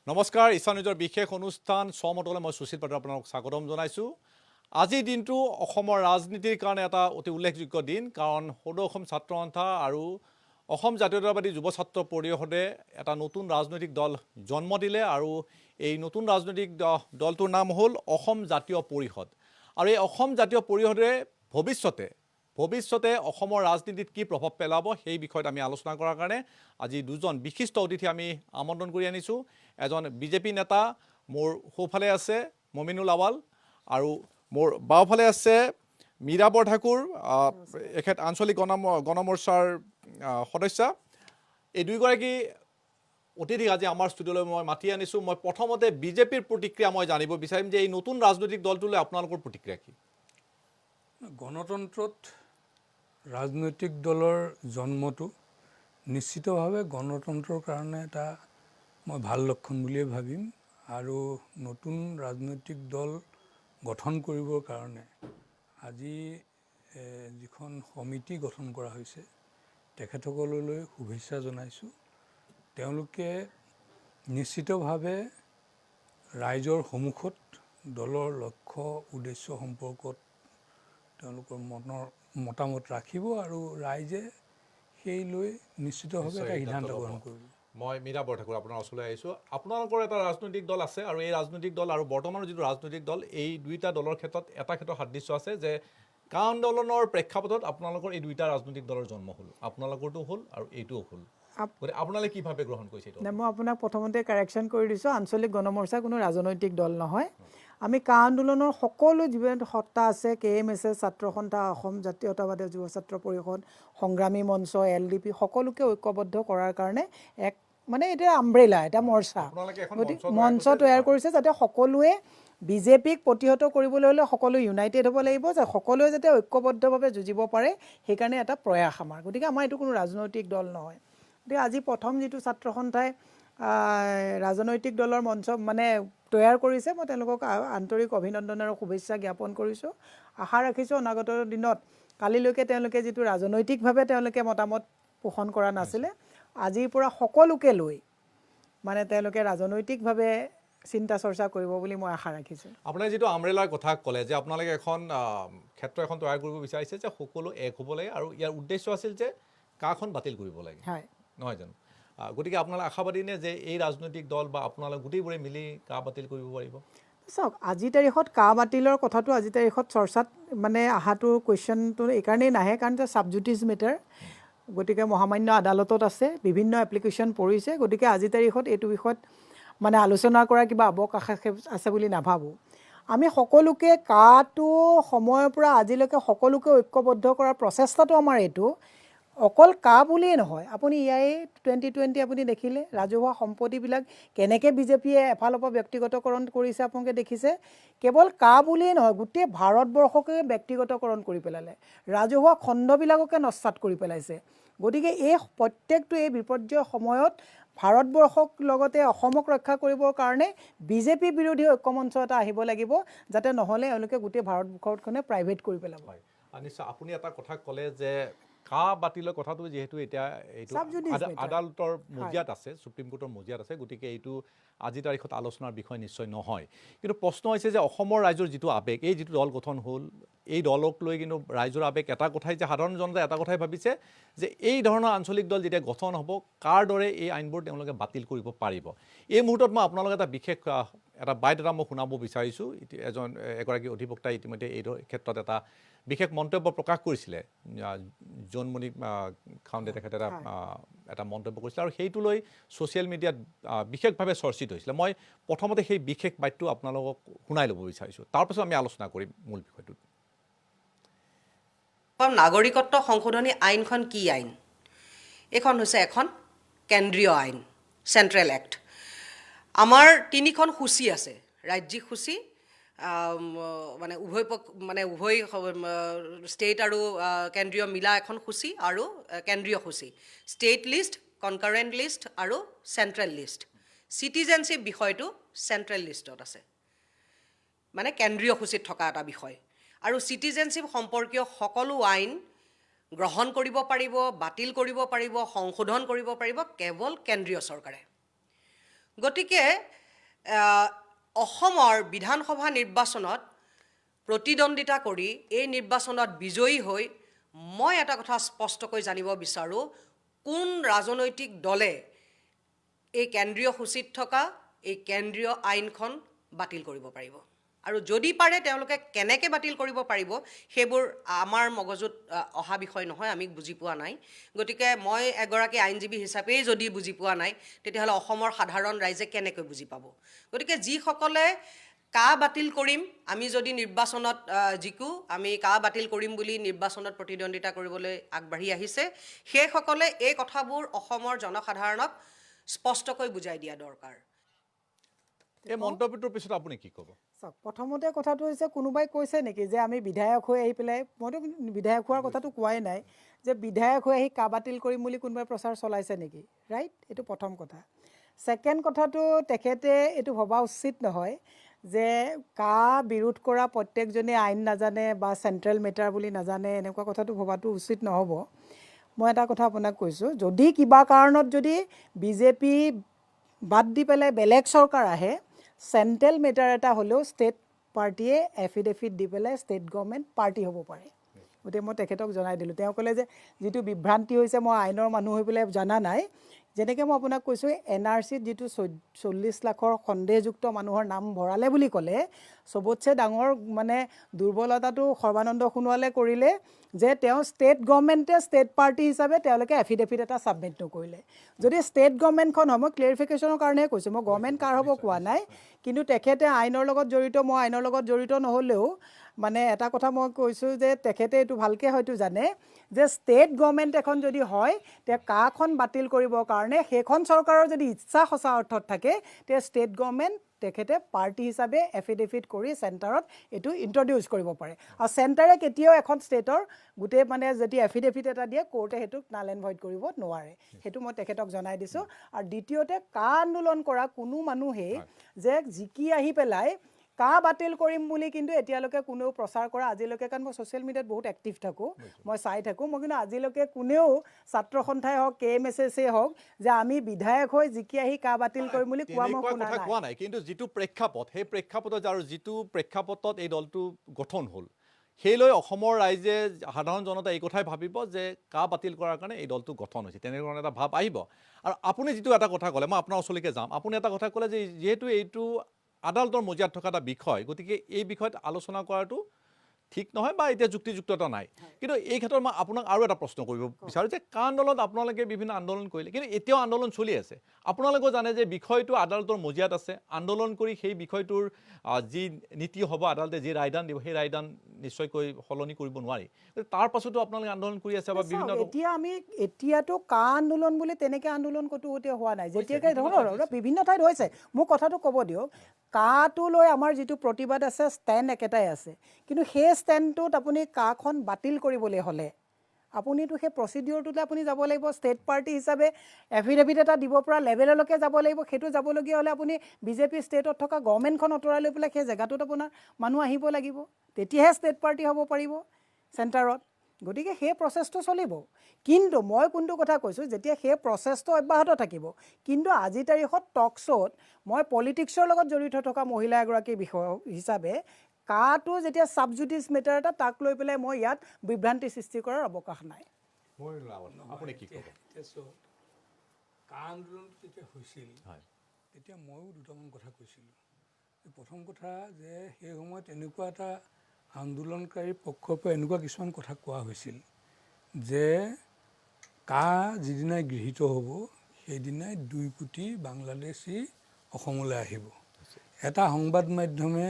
নমস্কাৰ ঈশা নিউজৰ বিশেষ অনুষ্ঠান সমতলে মই সুশীল পাত্ৰ আপোনাক স্বাগতম জনাইছো। আজিৰ দিনটো অসমৰ ৰাজনীতিৰ কাৰণে এটা অতি উল্লেখযোগ্য দিন, কাৰণ সদৌ অসম ছাত্ৰ সন্থা আৰু অসম জাতীয়তাবাদী যুৱ ছাত্ৰ পৰিষদে এটা নতুন ৰাজনৈতিক দল জন্ম দিলে আৰু এই নতুন ৰাজনৈতিক দলটোৰ নাম হ'ল অসম জাতীয় পৰিষদ। আৰু এই অসম জাতীয় পৰিষদে ভৱিষ্যতে অসমৰ ৰাজনীতিত কি প্ৰভাৱ পেলাব সেই বিষয়ত আমি আলোচনা কৰাৰ কাৰণে আজি দুজন বিশিষ্ট অতিথি আমি আমন্ত্ৰণ কৰি আনিছোঁ। এজন বিজেপি নেতা মোৰ সোঁফালে আছে মমিনুল আৱাল আৰু মোৰ বাওঁফালে আছে মীৰা বৰঠাকুৰ, এখেত আঞ্চলিক গণমৰ্চাৰ সদস্য। এই দুয়োগৰাকী অতিথিক আজি আমাৰ ষ্টুডিঅ'লৈ মই মাতি আনিছোঁ। মই প্ৰথমতে বিজেপিৰ প্ৰতিক্ৰিয়া মই জানিব বিচাৰিম যে এই নতুন ৰাজনৈতিক দলটোলৈ আপোনালোকৰ প্ৰতিক্ৰিয়া কি? গণতন্ত্ৰত ৰাজনৈতিক দলৰ জন্মটো নিশ্চিতভাৱে গণতন্ত্ৰৰ কাৰণে এটা মই ভাল লক্ষণ বুলিয়ে ভাবিম। আৰু নতুন ৰাজনৈতিক দল গঠন কৰিবৰ কাৰণে আজি যিখন সমিতি গঠন কৰা হৈছে তেখেতসকললৈ শুভেচ্ছা জনাইছোঁ। তেওঁলোকে নিশ্চিতভাৱে ৰাইজৰ সন্মুখত দলৰ লক্ষ্য উদ্দেশ্য সম্পৰ্কত তেওঁলোকৰ মনৰ মতামত ৰাখিব আৰু ৰাইজে সেই লৈ নিশ্চিতভাৱে এটা সিদ্ধান্ত গ্ৰহণ কৰিব। মই মীৰা বৰঠাকুৰ আপোনাৰ ওচৰলৈ আহিছোঁ। আপোনালোকৰ এটা ৰাজনৈতিক দল আছে আৰু এই ৰাজনৈতিক দল আৰু বৰ্তমানৰ যিটো ৰাজনৈতিক দল, এই দুইটা দলৰ ক্ষেত্ৰত এটা ক্ষেত্ৰত সাদৃশ্য আছে যে কা আন্দোলনৰ প্ৰেক্ষাপটত আপোনালোকৰ এই দুইটা ৰাজনৈতিক দলৰ জন্ম হ'ল, আপোনালোকৰটো হ'ল আৰু এইটোও হ'ল। গতিকে আপোনালোকে কিভাৱে গ্ৰহণ কৰিছে এইটো? মই আপোনাক প্ৰথমতে কাৰেকশ্যন কৰি দিছোঁ, আঞ্চলিক গণমৰ্চা কোনো ৰাজনৈতিক দল নহয়। আমি কা আন্দোলনৰ সকলো যিবিলাক সত্তা আছে, KMS, ছাত্ৰ সন্থা, অসম জাতীয়তাবাদী যুৱ ছাত্ৰ পৰিষদ, সংগ্ৰামী মঞ্চ, LDP সকলোকে ঐক্যবদ্ধ কৰাৰ কাৰণে এক এতিয়া আমব্ৰেলা, এটা মৰ্চা, গতিকে মঞ্চ তৈয়াৰ কৰিছে যাতে সকলোৱে বিজেপিক প্ৰতিহত কৰিবলৈ হ'লে সকলো ইউনাইটেড হ'ব লাগিব, যে সকলোৱে যাতে ঐক্যবদ্ধভাৱে যুঁজিব পাৰে, সেইকাৰণে এটা প্ৰয়াস আমাৰ। গতিকে আমাৰ এইটো কোনো ৰাজনৈতিক দল নহয়। গতিকে আজি প্ৰথম যিটো ছাত্ৰ সন্থাই ৰাজনৈতিক দলৰ মঞ্চ তৈয়াৰ কৰিছে, মই তেওঁলোকক আন্তৰিক অভিনন্দন আৰু শুভেচ্ছা জ্ঞাপন কৰিছোঁ। আশা ৰাখিছোঁ অনাগত দিনত, কালিলৈকে তেওঁলোকে যিটো ৰাজনৈতিকভাৱে তেওঁলোকে মতামত পোষণ কৰা নাছিলে, আজিৰ পৰা সকলোকে লৈ তেওঁলোকে ৰাজনৈতিকভাৱে চিন্তা চৰ্চা কৰিব বুলি মই আশা ৰাখিছোঁ। আপোনাৰ যিটো আমব্ৰেলাৰ কথা ক'লে যে আপোনালোকে এখন ক্ষেত্ৰ এখন তৈয়াৰ কৰিব বিচাৰিছে যে সকলো এক হ'ব লাগে আৰু ইয়াৰ উদ্দেশ্য আছিল যে কাখন বাতিল কৰিব লাগে, হয় নহয় জানো? গতিকে আপোনালোকে আশাবাদী নে যে এই ৰাজনৈতিক দল বা আপোনালোকে গোটেইবোৰে মিলি কা বাতিল কৰিব পাৰিব? চাওক, আজিৰ তাৰিখত কা বাতিলৰ কথাটো আজিৰ তাৰিখত চৰ্চাত অহাটো কুৱেশ্যনটো এইকাৰণেই নাহে কাৰণ যে ছাবজুডিচ মেটাৰ, গতিকে মহামান্য আদালতত আছে, বিভিন্ন এপ্লিকেশ্যন পৰিছে। গতিকে আজিৰ তাৰিখত এইটো বিষয়ত আলোচনা কৰা কিবা অৱকাশ আছে বুলি নাভাবোঁ। আমি সকলোকে কাটো সময়ৰ পৰা আজিলৈকে সকলোকে ঐক্যবদ্ধ কৰাৰ প্ৰচেষ্টাটো আমাৰ এইটো। অকল কা বুলিয়েই নহয়, আপুনি ইয়াই 2020 আপুনি দেখিলে ৰাজহুৱা সম্পত্তিবিলাক কেনেকৈ বিজেপিয়ে এফালৰ পৰা ব্যক্তিগতকৰণ কৰিছে, আপোনালোকে দেখিছে। কেৱল কা বুলিয়েই নহয়, গোটেই ভাৰতবৰ্ষকে ব্যক্তিগতকৰণ কৰি পেলালে, ৰাজহুৱা খণ্ডবিলাককে নস্যাৎ কৰি পেলাইছে। গতিকে এই প্ৰত্যেকটো এই বিপৰ্যয়ৰ সময়ত ভাৰতবৰ্ষক লগতে অসমক ৰক্ষা কৰিবৰ কাৰণে বিজেপি বিৰোধী ঐক্যমঞ্চ এটা আহিব লাগিব, যাতে নহ'লে এওঁলোকে গোটেই ভাৰতবৰ্ষখনে প্ৰাইভেট কৰি পেলাব। নিশ্চয় আপুনি এটা কথা ক'লে যে কা বাতিলৰ কথাটো যিহেতু এতিয়া এইটো আদালতৰ মজিয়াত আছে, সুপ্ৰিম কোৰ্টৰ মজিয়াত আছে, গতিকে এইটো আজিৰ তাৰিখত আলোচনাৰ বিষয় নিশ্চয় নহয়। কিন্তু প্ৰশ্ন হৈছে যে অসমৰ ৰাইজৰ যিটো আৱেগ, এই যিটো দল গঠন হ'ল, এই দলক লৈ কিন্তু ৰাইজৰ আৱেগ এটা কথাই যে সাধাৰণ জনতাই এটা কথাই ভাবিছে যে এই ধৰণৰ আঞ্চলিক দল যেতিয়া গঠন হ'ব, কাৰ দৰে এই আইনবোৰ তেওঁলোকে বাতিল কৰিব পাৰিব। এই মুহূৰ্তত মই আপোনালোকে এটা বিশেষ এটা বাইট এটা মই শুনাব বিচাৰিছোঁ। এগৰাকী অধিবক্তাই ইতিমধ্যে এই ক্ষেত্ৰত এটা বিশেষ মন্তব্য প্ৰকাশ কৰিছিলে, জোনমণি খাউণ্ডে তেখেতে এটা মন্তব্য কৰিছিলে আৰু সেইটো লৈ ছ'চিয়েল মিডিয়াত বিশেষভাৱে চৰ্চিত হৈছিলে। মই প্ৰথমতে সেই বিশেষ বাইটটো আপোনালোকক শুনাই ল'ব বিচাৰিছোঁ, তাৰপাছত আমি আলোচনা কৰিম মূল বিষয়টোত। নাগৰিকত্ব সংশোধনী আইনখন কি আইন? এইখন হৈছে এখন কেন্দ্ৰীয় আইন, চেণ্ট্ৰেল এক্ট। আমাৰ 3খন সূচী আছে, ৰাজ্যিক সূচী, উভয় ষ্টেট আৰু কেন্দ্ৰীয় মিলা এখন সূচী, আৰু কেন্দ্ৰীয় সূচী, ষ্টেট লিষ্ট, কনকাৰেণ্ট লিষ্ট আৰু চেণ্ট্ৰেল লিষ্ট। চিটিজেনশ্বিপ বিষয়টো চেণ্ট্ৰেল লিষ্টত আছে, কেন্দ্ৰীয় সূচীত থকা এটা বিষয়। আৰু চিটিজেনশ্বিপ সম্পৰ্কীয় সকলো আইন গ্ৰহণ কৰিব পাৰিব, বাতিল কৰিব পাৰিব, সংশোধন কৰিব পাৰিব কেৱল কেন্দ্ৰীয় চৰকাৰে। গতিকে অসমৰ বিধানসভা নিৰ্বাচনত প্ৰতিদ্বন্দ্বিতা কৰি এই নিৰ্বাচনত বিজয়ী হৈ মই এটা কথা স্পষ্টকৈ জানিব বিচাৰোঁ, কোন ৰাজনৈতিক দলে এই কেন্দ্ৰীয় সূচীত থকা এই কেন্দ্ৰীয় আইনখন বাতিল কৰিব পাৰিব, আৰু যদি পাৰে তেওঁলোকে কেনেকৈ বাতিল কৰিব পাৰিব সেইবোৰ আমাৰ মগজুত অহা বিষয় নহয়, আমি বুজি পোৱা নাই। গতিকে মই এগৰাকী আইনজীৱী হিচাপেই যদি বুজি পোৱা নাই, তেতিয়াহ'লে অসমৰ সাধাৰণ ৰাইজে কেনেকৈ বুজি পাব? গতিকে যিসকলে কা বাতিল কৰিম, আমি যদি নিৰ্বাচনত জিকো আমি কা বাতিল কৰিম বুলি নিৰ্বাচনত প্ৰতিদ্বন্দ্বিতা কৰিবলৈ আগবাঢ়ি আহিছে, সেইসকলে এই কথাবোৰ অসমৰ জনসাধাৰণক স্পষ্টকৈ বুজাই দিয়া দৰকাৰ। এই মন্তব্যটোৰ পিছত আপুনি কি ক'ব? চাওক, প্ৰথমতে কথাটো হৈছে কোনোবাই কৈছে নেকি যে আমি বিধায়ক হৈ আহি পেলাই, মইতো বিধায়ক হোৱাৰ কথাটো কোৱাই নাই, যে বিধায়ক হৈ আহি কা বাতিল কৰিম বুলি কোনোবাই প্ৰচাৰ চলাইছে নেকি, ৰাইট? এইটো প্ৰথম কথা। ছেকেণ্ড কথাটো, তেখেতে এইটো ভবা উচিত নহয় যে কা বিৰোধ কৰা প্ৰত্যেকজনে আইন নাজানে বা চেণ্ট্ৰেল মেটাৰ বুলি নাজানে, এনেকুৱা কথাটো ভবাটো উচিত নহ'ব। মই এটা কথা আপোনাক কৈছোঁ, যদি কিবা কাৰণত যদি বিজেপি বাদ দি পেলাই বেলেগ চৰকাৰ আহে, চেণ্ট্ৰেল মেটাৰ এটা হ'লেও ষ্টেট পাৰ্টীয়ে এফিডেভিট দি পেলাই ষ্টেট গভৰ্ণমেণ্ট পাৰ্টি হ'ব পাৰে। গতিকে মই তেখেতক জনাই দিলোঁ। তেওঁ ক'লে যে যিটো বিভ্ৰান্তি হৈছে মই আইনৰ মানুহ হৈ পেলাই জানা নাই, যেনেকৈ মই আপোনাক কৈছোঁ NRCত যিটো 40 লাখৰ সন্দেহযুক্ত মানুহৰ নাম ভৰালে বুলি ক'লে, চবতছে ডাঙৰ মানে দুৰ্বলতাটো সৰ্বানন্দ সোণোৱালে কৰিলে যে তেওঁ ষ্টেট গভৰ্ণমেণ্টে ষ্টেট পাৰ্টি হিচাপে তেওঁলোকে এফিডেভিট এটা ছাবমিট নকৰিলে। যদি ষ্টেট গভৰ্ণমেণ্টখন হয়, মই ক্লেৰিফিকেশ্যনৰ কাৰণেহে কৈছোঁ, মই গভৰ্ণমেণ্ট কাৰ হ'ব কোৱা নাই, কিন্তু তেখেতে আইনৰ লগত জড়িত, মই আইনৰ লগত জড়িত নহ'লেও মানে এটা কথা মই কৈছোঁ যে তেখেতে এইটো ভালকৈ হয়তো জানে যে ষ্টেট গভৰ্ণমেণ্ট এখন যদি হয়, তেতিয়া কাখন বাতিল কৰিবৰ কাৰণে সেইখন চৰকাৰৰ যদি ইচ্ছা সঁচা অৰ্থত থাকে, তেতিয়া ষ্টেট গভৰ্ণমেণ্ট তেখেতে পাৰ্টি হিচাপে এফিডেভিট কৰি চেণ্টাৰত এইটো ইণ্ট্ৰডিউচ কৰিব পাৰে। আৰু চেণ্টাৰে কেতিয়াও এখন ষ্টেটৰ গোটেই মানে যদি এফিডেভিট এটা দিয়ে, কোৰ্টে সেইটোক নাল এণ্ড ভইড কৰিব নোৱাৰে। সেইটো মই তেখেতক জনাই দিছোঁ। আৰু দ্বিতীয়তে, কা আন্দোলন কৰা কোনো মানুহেই যে জিকি আহি পেলাই কা বাতিল কৰিম বুলি কিন্তু এতিয়ালৈকে কোনেও প্ৰচাৰ কৰা আজিলৈকে, কাৰণ মই ছ'চিয়েল মিডিয়াত বহুত এক্টিভ থাকোঁ, মই চাই থাকোঁ, মই কিন্তু আজিলৈকে কোনেও ছাত্ৰ সন্থাই হওক KMSSই হওক যে আমি বিধায়ক হৈ জিকি আহি কা বাতিল কৰিম বুলি কোৱা মই শুনা নাই। কিন্তু যিটো প্ৰেক্ষাপট, সেই প্ৰেক্ষাপটত আৰু যিটো প্ৰেক্ষাপটত এই দলটো গঠন হ'ল, সেইলৈ অসমৰ ৰাইজে, সাধাৰণ জনতা এই কথাই ভাবিব যে কা বাতিল কৰাৰ কাৰণে এই দলটো গঠন হৈছে, তেনেধৰণৰ এটা ভাৱ আহিব। আৰু আপুনি যিটো এটা কথা ক'লে, মই আপোনাৰ ওচৰলৈকে যাম, আপুনি এটা কথা ক'লে যে যিহেতু এইটো আদালতৰ মজিয়াত থকা এটা বিষয়, গতিকে এই বিষয়ত আলোচনা কৰাটো ঠিক নহয় বা এতিয়া যুক্তিযুক্ততা নাই। কিন্তু এই ক্ষেত্ৰত মই আপোনাক আৰু এটা প্ৰশ্ন কৰিব বিচাৰোঁ যে কা আন্দোলনত আপোনালোকে বিভিন্ন আন্দোলন কৰিলে, কিন্তু এতিয়াও আন্দোলন চলি আছে। আপোনালোকেও জানে যে বিষয়টো আদালতৰ মজিয়াত আছে, আন্দোলন কৰি সেই বিষয়টোৰ যি নীতি হ'ব, আদালতে যি ৰায়দান দিব, সেই ৰায়দান নিশ্চয়কৈ সলনি কৰিব নোৱাৰি। তাৰ পাছতো আপোনালোকে আন্দোলন কৰি আছে বা বিভিন্ন, এতিয়াতো কা আন্দোলন বুলি তেনেকৈ আন্দোলন ক'তো হোৱা নাই। যেতিয়াকৈ ধৰক বিভিন্ন ঠাইত হৈছে, মোক কথাটো ক'ব দিয়ক, কাটো লৈ আমাৰ যিটো প্ৰতিবাদ আছে, ষ্টেণ্ড একেটাই আছে, কিন্তু সেই ষ্টেণ্ডটোত আপুনি কাখন বাতিল কৰিবলৈ হ'লে আপুনিতো সেই প্ৰচিডিঅ'ৰটোতে আপুনি যাব লাগিব, ষ্টেট পাৰ্টি হিচাপে এফিডেভিট এটা দিব পৰা লেভেললৈকে যাব লাগিব। সেইটো যাবলগীয়া হ'লে আপুনি বিজেপি ষ্টেটত থকা গভৰ্ণমেণ্টখন আঁতৰাই লৈ পেলাই সেই জেগাটোত আপোনাৰ মানুহ আহিব লাগিব, তেতিয়াহে ষ্টেট পাৰ্টি হ'ব পাৰিব চেণ্টাৰত। গতিকে সেই প্ৰচেছটো চলিব। কিন্তু মই কোনটো কথা কৈছোঁ, যেতিয়া সেই প্ৰচেছটো অব্যাহত থাকিব, কিন্তু আজিৰ তাৰিখত টক শ্ব'ত মই পলিটিক্সৰ লগত জড়িত থকা মহিলা এগৰাকী বিষয় হিচাপে কাটো যেতিয়া ছাবজুডিচ মেটাৰ এটা, তাক লৈ পেলাই মই ইয়াত বিভ্ৰান্তি সৃষ্টি কৰাৰ অৱকাশ নাই। আপুনি কি ক'ব? কা আন্দোলন যেতিয়া হৈছিল, তেতিয়া ময়ো দুটামান কথা কৈছিলোঁ। প্ৰথম কথা যে সেই সময়ত এনেকুৱা এটা আন্দোলনকাৰী পক্ষৰ পৰা এনেকুৱা কিছুমান কথা কোৱা হৈছিল যে কা যিদিনাই গৃহীত হ'ব, সেইদিনাই 2 কোটি বাংলাদেশী অসমলৈ আহিব। এটা সংবাদ মাধ্যমে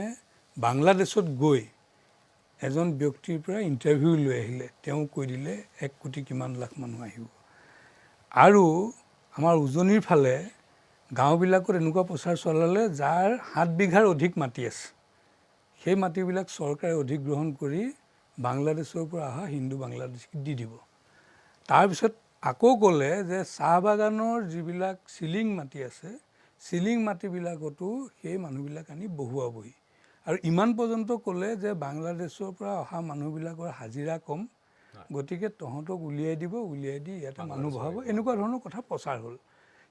বাংলাদেশত গৈ এজন ব্যক্তিৰ পৰা ইণ্টাৰভিউ লৈ আহিলে, তেওঁ কৈ দিলে 1 কোটি কিমান লাখ মানুহ আহিব। আৰু আমাৰ উজনিৰ ফালে গাঁওবিলাকত এনেকুৱা প্ৰচাৰ চলালে যাৰ 7 বিঘাৰ অধিক মাটি আছে, সেই মাটিবিলাক চৰকাৰে অধিগ্ৰহণ কৰি বাংলাদেশৰ পৰা অহা হিন্দু বাংলাদেশীক দি দিব। তাৰপিছত আকৌ ক'লে যে চাহ বাগানৰ যিবিলাক চিলিং মাটি আছে, চিলিং মাটিবিলাকতো সেই মানুহবিলাক আনি বহুৱাবহি। আৰু ইমান পৰ্যন্ত ক'লে যে বাংলাদেশৰ পৰা অহা মানুহবিলাকৰ হাজিৰা কম, গতিকে তহঁতক উলিয়াই দিব, উলিয়াই দি ইয়াতে মানুহ বহাব, এনেকুৱা ধৰণৰ কথা প্ৰচাৰ হ'ল।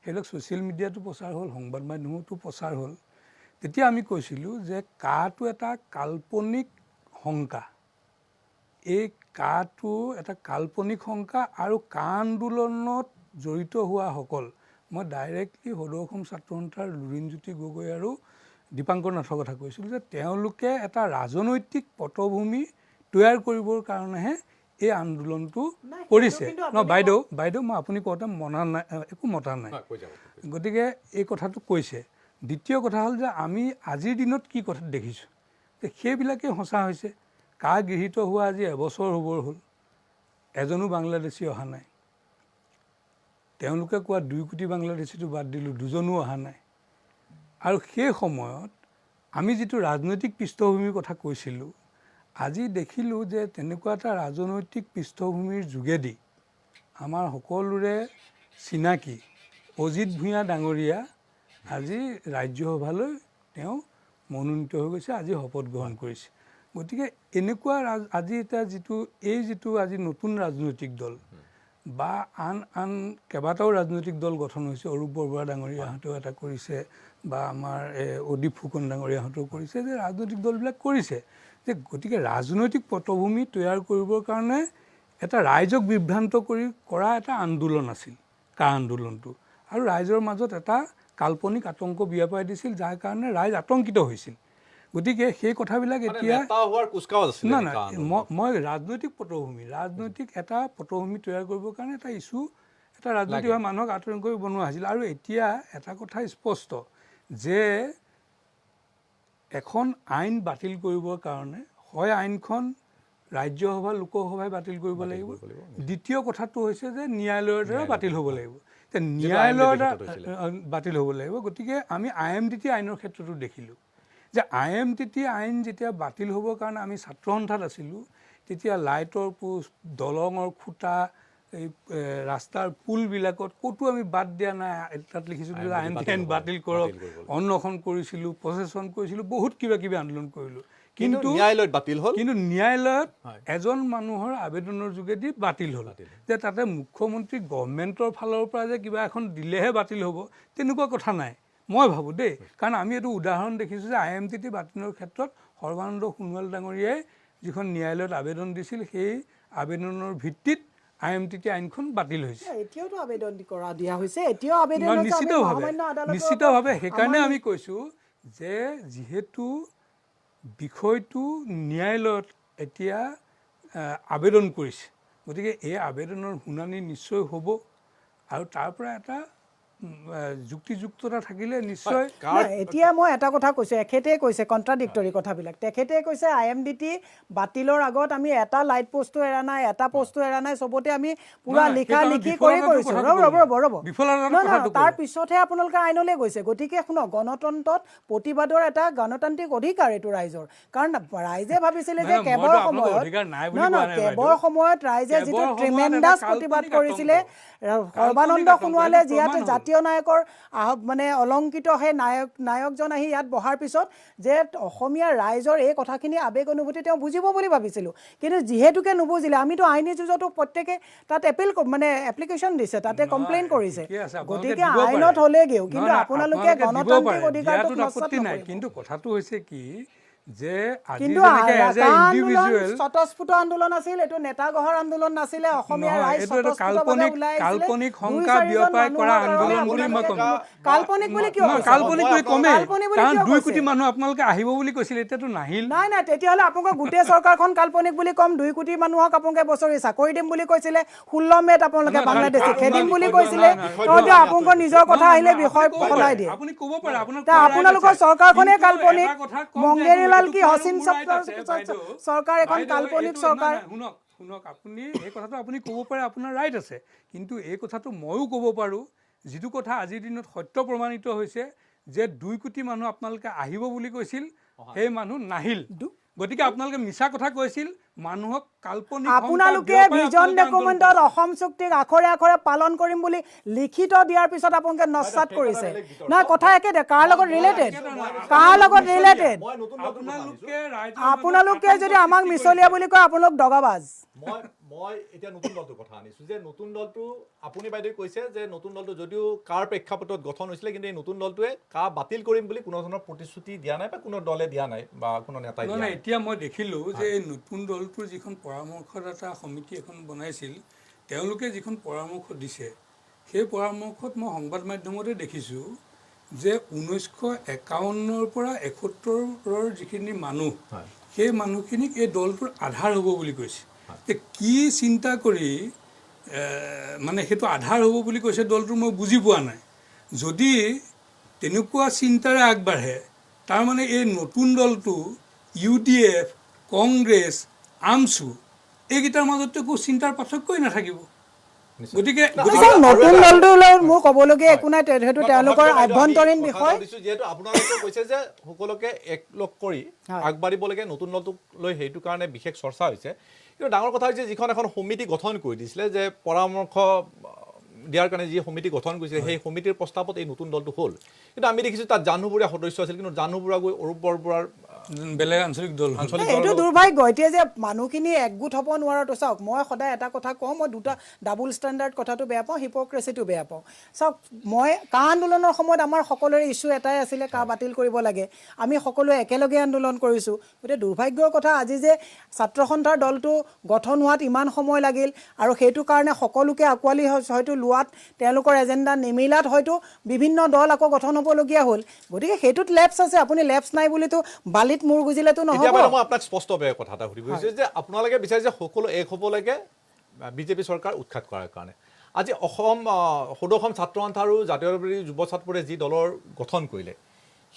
সেইবিলাক ছ'চিয়েল মিডিয়াতো প্ৰচাৰ হ'ল, সংবাদ মাধ্যমতো প্ৰচাৰ হ'ল। তেতিয়া আমি কৈছিলোঁ যে কাটো এটা কাল্পনিক শংকা, এই কাটো এটা কাল্পনিক শংকা আৰু কা আন্দোলনত জড়িত হোৱাসকল, মই ডাইৰেক্টলি সদৌ অসম ছাত্ৰ সন্থাৰ লুৰিণজ্যোতি গগৈ আৰু দীপাংকৰ নাথৰ কথা কৈছিলোঁ যে তেওঁলোকে এটা ৰাজনৈতিক পটভূমি তৈয়াৰ কৰিবৰ কাৰণেহে এই আন্দোলনটো কৰিছে। বাইদেউ মই আপুনি কওঁতে মনা নাই, একো মতা নাই, গতিকে এই কথাটো কৈছে। দ্বিতীয় কথা হ'ল যে আমি আজিৰ দিনত কি কথা দেখিছোঁ যে সেইবিলাকেই সঁচা হৈছে। কা গৃহীত হোৱা আজি এবছৰ হ'বৰ হ'ল, এজনো বাংলাদেশী অহা নাই। তেওঁলোকে কোৱা 2 কোটি বাংলাদেশীটো বাদ দিলোঁ, 2জনো অহা নাই। আৰু সেই সময়ত আমি যিটো ৰাজনৈতিক পৃষ্ঠভূমিৰ কথা কৈছিলোঁ, আজি দেখিলোঁ যে তেনেকুৱা এটা ৰাজনৈতিক পৃষ্ঠভূমিৰ যোগেদি আমাৰ সকলোৰে চিনাকি অজিত ভূঞা ডাঙৰীয়া আজি ৰাজ্যসভালৈ তেওঁ মনোনীত হৈ গৈছে, আজি শপত গ্ৰহণ কৰিছে। গতিকে এনেকুৱা আজি এতিয়া যিটো আজি নতুন ৰাজনৈতিক দল বা আন কেইবাটাও ৰাজনৈতিক দল গঠন হৈছে, অৰূপ বৰবৰা ডাঙৰীয়াহঁতেও এটা কৰিছে বা আমাৰ অদীপ ফুকন ডাঙৰীয়াহঁতেও কৰিছে, যে ৰাজনৈতিক দলবিলাক কৰিছে যে গতিকে ৰাজনৈতিক পটভূমি তৈয়াৰ কৰিবৰ কাৰণে এটা ৰাইজক বিভ্ৰান্ত কৰা এটা আন্দোলন আছিল কা আন্দোলনটো, আৰু ৰাইজৰ মাজত এটা কাল্পনিক আতংক বিয়পাই দিছিল, যাৰ কাৰণে ৰাইজ আতংকিত হৈছিল। গতিকে সেই কথাবিলাক এতিয়া নাই, মই ৰাজনৈতিক এটা পটভূমি তৈয়াৰ কৰিবৰ কাৰণে এটা ইছ্যু, এটা ৰাজনৈতিক মানুহক আতংক কৰি বনোৱা হৈছিল। আৰু এতিয়া এটা কথা স্পষ্ট যে এখন আইন বাতিল কৰিবৰ কাৰণে হয় আইনখন ৰাজ্যসভা লোকসভাই বাতিল কৰিব লাগিব, দ্বিতীয় কথাটো হৈছে যে ন্যায়ালয়ৰ দ্বাৰা বাতিল হ'ব লাগিব। ন্যায়ালয়ৰ দ্বাৰা বাতিল হ'ব লাগিব। গতিকে আমি IMDT আইনৰ ক্ষেত্ৰতো দেখিলোঁ যে IMDT আইন যেতিয়া বাতিল হ'বৰ কাৰণে আমি ছাত্ৰ সন্থাত আছিলোঁ, তেতিয়া লাইটৰ পোষ্ট, দলঙৰ খুঁটা, এই ৰাস্তাৰ পুলবিলাকত ক'তো আমি বাদ দিয়া নাই, তাত লিখিছিলোঁ যে IMDT আইন বাতিল কৰক, অন্বেষণ কৰিছিলোঁ, প্ৰচেছন কৰিছিলোঁ, বহুত কিবা কিবি আন্দোলন কৰিলোঁ। কিন্তু ন্যায়ালয়ত বাতিল হ'ল, কিন্তু ন্যায়ালয়ত এজন মানুহৰ আবেদনৰ যোগেদি বাতিল হ'ল। যে তাতে মুখ্যমন্ত্ৰী গভৰ্ণমেণ্টৰ ফালৰ পৰা যে কিবা এখন দিলেহে বাতিল হ'ব তেনেকুৱা কথা নাই, মই ভাবোঁ দেই। কাৰণ আমি এইটো উদাহৰণ দেখিছোঁ যে IMDT বাতিলৰ ক্ষেত্ৰত সৰ্বানন্দ সোণোৱাল ডাঙৰীয়াই যিখন ন্যায়ালয়ত আবেদন দিছিল, সেই আবেদনৰ ভিত্তিত IMDT আইনখন বাতিল হৈছে। এতিয়াওতো আবেদন কৰা দিয়া হৈছে, এতিয়াও আবেদন নিশ্চিতভাৱে। সেইকাৰণে আমি কৈছোঁ যে যিহেতু বিষয়টো ন্যায়ালয়ত এতিয়া আবেদন কৰিছে, গতিকে এই আবেদনৰ শুনানি নিশ্চয় হ'ব, আৰু তাৰ পৰা এটা যুক্তিযুক্ততা থাকিলে নিশ্চয়। এতিয়া মই এটা কথা কৈছোঁ, এখেতে কৈছে কণ্ট্ৰাডিক্টৰী কথাবিলাক। তেখেতে কৈছে IMDT বাতিলৰ আগত আমি এটা লাইট পোষ্টো এৰা নাই, এটা পোষ্টো এৰা নাই, চবতে আমি পুৰা লিখি কৰি কৰিছোঁ। ৰ'ব, তাৰ পিছতহে আপোনালোকে আইনলৈ গৈছে। গতিকে শুনক, গণতন্ত্ৰত প্ৰতিবাদৰ এটা গণতান্ত্ৰিক অধিকাৰ এইটো ৰাইজৰ। কাৰণ ৰাইজে ভাবিছিলে যে কেৱৰ সময়ত ৰাইজে যিটো ট্ৰিমেণ্ডাছ প্ৰতিবাদ কৰিছিলে, সৰ্বানন্দ সোণোৱালে যিহেতু জাতীয় নায়কৰ মানে অলংকিত সেই নায়কজন আহি ইয়াত বহাৰ পিছত যে অসমীয়া ৰাইজৰ এই কথাখিনি আৱেগ অনুভূতি তেওঁ বুজিব বুলি ভাবিছিলোঁ। কিন্তু যিহেতুকে নুবুজিলে, আমিতো আইনী যুঁজতো প্ৰত্যেকে তাত এপ্লিকেশ্যন দিছে, তাতে কমপ্লেইন কৰিছে। গতিকে আইনত হ'লেগেও, কিন্তু আপোনালোকে গণতান্ত্ৰিক অধিকাৰটো নস্বাত নকৰিব। কিন্তু কথাটো হৈছে কি যে কিন্তু স্বতঃস্ফূৰ্ত আন্দোলন আছিল, এইটো নেতা গঢ়াৰ আন্দোলন নাছিলে। অসমীয়া ৰাইজ কাল্পনিক শংকা বিয়পাই কৰা আন্দোলন বুলি মই ক'ম। কাল্পনিক বুলি কিয় কাল্পনিক বুলি ক'মেই, কাৰণ 2 কোটি মানুহ আপোনালোকে আহিব বুলি কৈছিল, এতিয়াতো নাহিল। নাই, তেতিয়াহ'লে আপোনালোকে গোটেই চৰকাৰখন কাল্পনিক বুলি ক'ম। 2 কোটি মানুহক আপোনালোকে বছৰি চাকৰি দিম বুলি কৈছিলে, 16 মে'ত আপোনালোকে বাংলাদেশী খেদিম বুলি কৈছিলে। তহঁতে আপোনালোকৰ নিজৰ কথা আহিলে বিষয় সলাই দিয়ে। আপুনি ক'ব পাৰে আপোনালোকৰ চৰকাৰখনে কাল্পনিক, মংগেৰীলাল কি হসিন চৰকাৰ এখন কাল্পনিক চৰকাৰ। শুনক, আপুনি এই কথাটো আপুনি ক'ব পাৰে, আপোনাৰ ৰাইট আছে। কিন্তু এই কথাটো ময়ো ক'ব পাৰোঁ, যিটো কথা আজিৰ দিনত সত্য প্ৰমাণিত হৈছে যে 2 কোটি মানুহ আপোনালোকে আহিব বুলি কৈছিল, সেই মানুহ নাহিল। গতিকে আপোনালোকে মিছা কথা কৈছিল, মানুহক কাল্পনিক। আপোনালোকে ভিজন ডকুমেণ্টত অসম চুক্তিক আখৰে আখৰে পালন কৰিম বুলি লিখিত দিয়াৰ পিছত আপোনালোকে নস্বাত কৰিছে। নহয়, কথা একেটা, কাৰ লগত ৰিলেটেড? আপোনালোকে যদি আমাক মিছলীয়া বুলি কয়, আপোনালোক দগাবাজ। মই এতিয়া নতুন দলটোৰ কথা আনিছোঁ যে নতুন দলটো আপুনি বাইদেৱে কৈছে যে নতুন দলটো যদিও কাৰ প্ৰেক্ষাপটত গঠন হৈছিলে কিন্তু এই নতুন দলটোৱে কা বাতিল কৰিম বুলি কোনো ধৰণৰ প্ৰতিশ্ৰুতি দিয়া নাই বা কোনো দলে দিয়া নাই বা কোনো নেতাই দিয়া নাই। এতিয়া মই দেখিলোঁ যে এই নতুন দলটোৰ যিখন পৰামৰ্শদাতা সমিতি এখন বনাইছিল তেওঁলোকে যিখন পৰামৰ্শ দিছে সেই পৰামৰ্শত মই সংবাদ মাধ্যমতে দেখিছোঁ যে 1951 পৰা 71 যিখিনি মানুহ সেই মানুহখিনিক এই দলটোৰ আধাৰ হ'ব বুলি কৈছে। কি চিন্তা কৰি মানে সেইটো আধাৰ হ'ব বুলি কৈছে দলটো মই বুজি পোৱা নাই। যদি তেনেকুৱা চিন্তাৰে আগবাঢ়ে তাৰমানে এই নতুন দলটো UDF, কংগ্ৰেছ, আমছু এইকেইটাৰ মাজতো একো চিন্তাৰ পাৰ্থক্যই নাথাকিব। গতিকে নতুন দলটোৰ লগত মোৰ ক'বলগীয়া একো নাই, সেইটো তেওঁলোকৰ আভ্যন্তৰীণ বিষয়। যিহেতু আপোনালোকে কৈছে যে সকলোকে একলগ কৰি আগবাঢ়িব লাগে নতুন দলটোক লৈ, সেইটো কাৰণে বিশেষ চৰ্চা হৈছে। কিন্তু ডাঙৰ কথা হৈছে যিখন এখন সমিতি গঠন কৰি দিছিলে যে পৰামৰ্শ দিয়াৰ কাৰণে যি সমিতি গঠন কৰিছিলে সেই সমিতিৰ প্ৰস্তাৱত এই নতুন দলটো হ'ল। কিন্তু আমি দেখিছোঁ তাত জাহ্নুবুৰীয়া সদস্য আছিল, কিন্তু জাহ্নুবুৰীয়া গৈ অৰূপ বৰবৰুৱাৰ বেলেগ আঞ্চলিক দল। এইটো দুৰ্ভাগ্য এতিয়া যে মানুহখিনি একগোট হ'ব নোৱাৰাটো। চাওক মই সদায় এটা কথা কওঁ, মই দুটা ডাবুল ষ্টেণ্ডাৰ্ড কথাটো বেয়া পাওঁ, হিপক্ৰেচিটো বেয়া পাওঁ। চাওক মই কা আন্দোলনৰ সময়ত আমাৰ সকলোৰে ইছ্যু এটাই আছিলে কা বাতিল কৰিব লাগে, আমি সকলোৱে একেলগে আন্দোলন কৰিছোঁ। গতিকে দুৰ্ভাগ্যৰ কথা আজি যে ছাত্ৰ সন্থাৰ দলটো গঠন হোৱাত ইমান সময় লাগিল আৰু সেইটো কাৰণে সকলোকে আঁকোৱালি হয়তো লোৱাত তেওঁলোকৰ এজেণ্ডা নিমিলাত হয়তো বিভিন্ন দল আকৌ গঠন হ'বলগীয়া হ'ল। গতিকে সেইটোত লেপছ আছে, আপুনি লেপছ নাই বুলিতো বালিত মূৰ গুজিলেতো নহ'ব। মই আপোনাক স্পষ্টভাৱে কথা এটা সুধিব বিচাৰিছোঁ যে আপোনালোকে বিচাৰে যে সকলো এক হ'ব লাগে বিজেপি চৰকাৰ উৎখাত কৰাৰ কাৰণে। আজি সদৌ অসম ছাত্ৰ সন্থা আৰু জাতীয়তাবাদী যুৱ ছাত্ৰৰে যি দলৰ গঠন কৰিলে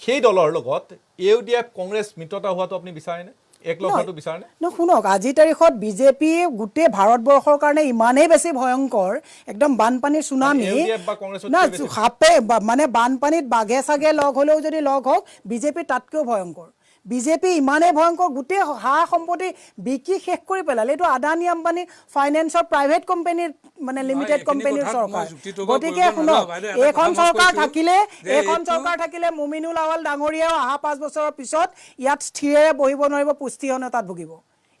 সেই দলৰ লগত UDF, কংগ্ৰেছ মিত্ৰতা হোৱাটো আপুনি বিচাৰেনে? একলগ হোৱাটো বিচাৰেনে? শুনক, আজিৰ তাৰিখত বিজেপি গোটেই ভাৰতবৰ্ষৰ কাৰণে ইমানেই বেছি ভয়ংকৰ, একদম বানপানীৰ চুনামি না, সাপে মানে বানপানীত বাঘে চাগে লগ হ'লেও যদি লগ হওক, বিজেপি তাতকৈও ভয়ংকৰ। বিজেপি ইমানেই ভয়ংকৰ, গোটেই সা সম্পত্তি বিকি শেষ কৰি পেলালে। এইটো আদানী আম্বানী ফাইনেন্সৰ প্ৰাইভেট কোম্পানীৰ মানে লিমিটেড কোম্পানীৰ চৰকাৰ। গতিকে শুনক, এইখন চৰকাৰ থাকিলে মুমিনুল আৱাল ডাঙৰীয়াও অহা 5 বছৰৰ পিছত ইয়াত স্থিৰেৰে বহিব নোৱাৰিব, পুষ্টিহীনতাত ভুগিব।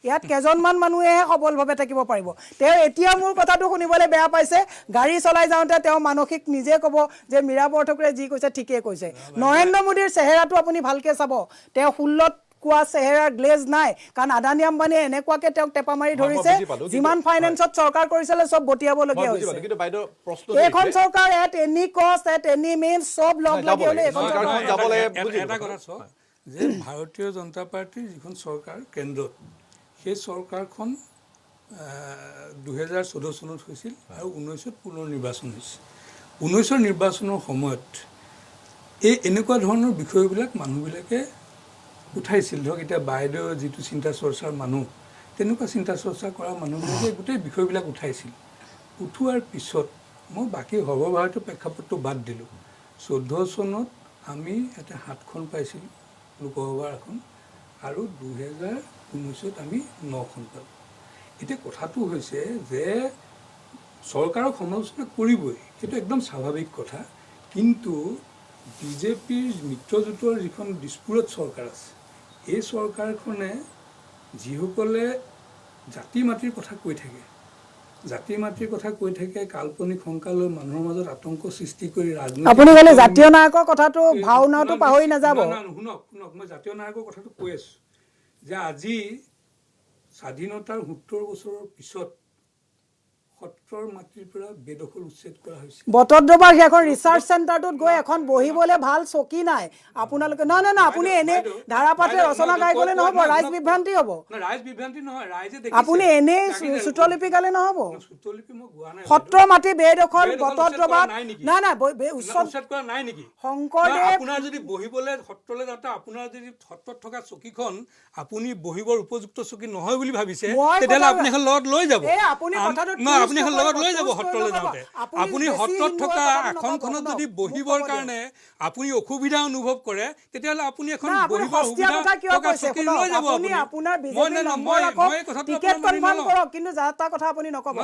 ইয়াত কেইজনমান মানুহেহে সবলভাৱে থাকিব পাৰিব। তেওঁ এতিয়া মোৰ কথাটো শুনিবলৈ বেয়া পাইছে, গাড়ী চলাই যাওঁতে তেওঁ মানসিক নিজে ক'ব যে মীৰা বৰঠাকুৰে যি কৈছে ঠিকেই কৈছে। নৰেন্দ্ৰ মোদীৰ চেহেৰাটো আপুনি ভালকৈ চাব, তেওঁ 16 কোৱা চেহেৰাৰ গ্লেজ নাই, কাৰণ আদানী আম্বানীয়ে এনেকুৱাকে তেওঁক টেপা মাৰি ধৰিছে, যিমান ফাইনেন্সত চৰকাৰ কৰিছিলে চব গতিয়াবলগীয়া হৈছে। এইখন চৰকাৰ এট এনি কষ্ট, এট এনি মিনছ চব লগ লাগি হ'লে এইখন এটা কথা চাওক যে ভাৰতীয় জনতা পাৰ্টীৰ যিখন চৰকাৰ কেন্দ্ৰত, সেই চৰকাৰখন 2014 চনত হৈছিল আৰু 19ত পুনৰ নিৰ্বাচন হৈছিল। 19ৰ নিৰ্বাচনৰ সময়ত এনেকুৱা ধৰণৰ বিষয়বিলাক মানুহবিলাকে উঠাইছিল। ধৰক এতিয়া বাইদেউ যিটো চিন্তা চৰ্চাৰ মানুহ, তেনেকুৱা চিন্তা চৰ্চা কৰা মানুহবিলাকে গোটেই বিষয়বিলাক উঠাইছিল। উঠোৱাৰ পিছত মই বাকী সৰ্বভাৰতীয় প্ৰেক্ষাপটটো বাদ দিলোঁ। 14 চনত আমি এটা 7খন পাইছিলোঁ লোকসভাৰ আসন আৰু 2019ত আমি 9খন পালোঁ। এতিয়া কথাটো হৈছে যে চৰকাৰক সমালোচনা কৰিবই, সেইটো একদম স্বাভাৱিক কথা। কিন্তু বিজেপিৰ মিত্ৰজোঁটৰ যিখন বিস্ফোৰক চৰকাৰ আছে, এই চৰকাৰখনে যিসকলে জাতি মাটিৰ কথা কৈ থাকে, কাল্পনিক শংকা লৈ মানুহৰ মাজত আতংক সৃষ্টি কৰি ৰাজনীতি। আপুনি ক'লে জাতীয় নায়কৰ কথাটো ভাওনাটো পাহৰি নাযাব। শুনক, মই জাতীয় নায়কৰ কথাটো কৈ আছোঁ যে আজি স্বাধীনতাৰ 70 বছৰৰ পিছত সত্ৰৰ মাটিৰ পৰা বেদখল উচ্ছেদ কৰা হৈছে। বটদ্ৰৱাৰ সেইখন ৰিচাৰ্চ চেণ্টাৰটোত গৈ এখন বহিবলৈ ভাল চকী নাই। আপোনালোকে নহয়, আপুনি এনে ধাৰাপাতে ৰচনা গাই গ'লে নহ'ব, ৰাইজ বিভ্ৰান্তি হ'ব। ৰাইজ বিভ্ৰান্তি নহয়, ৰাইজে আপুনি এনেই চুটলিপি গালে নহ'ব। চুটলিপি মই গোৱা নাই। সত্ৰৰ মাটি বেদখল বটদ্ৰৱাত উচ্ছেদ কৰা নাই নেকি? শংকৰদেৱ আপোনাৰ যদি বহিবলৈ সত্ৰলৈ যাওঁতে আপোনাৰ যদি সত্ৰত থকা চকীখন আপুনি বহিবৰ উপযুক্ত চকী নহয় বুলি ভাবিছে, তেতিয়াহ'লে আপুনি এখন লগত লৈ যাব। আপুনি কথাটো লগত লৈ যাব সত্ৰলৈ যাওঁতে আপুনি সত্ৰত থকা আসনখনত যদি বহিবৰ কাৰণে আপুনি অসুবিধা অনুভৱ কৰে তেতিয়াহ'লে আপুনি এখন বহিবৰ সুবিধা থকা চকী লৈ যাব আপুনি আপোনাৰ বিজেপি নম্বৰ ৰাখক টিকেট কনফাৰ্ম কৰক কিন্তু যাতা কথা আপুনি নকব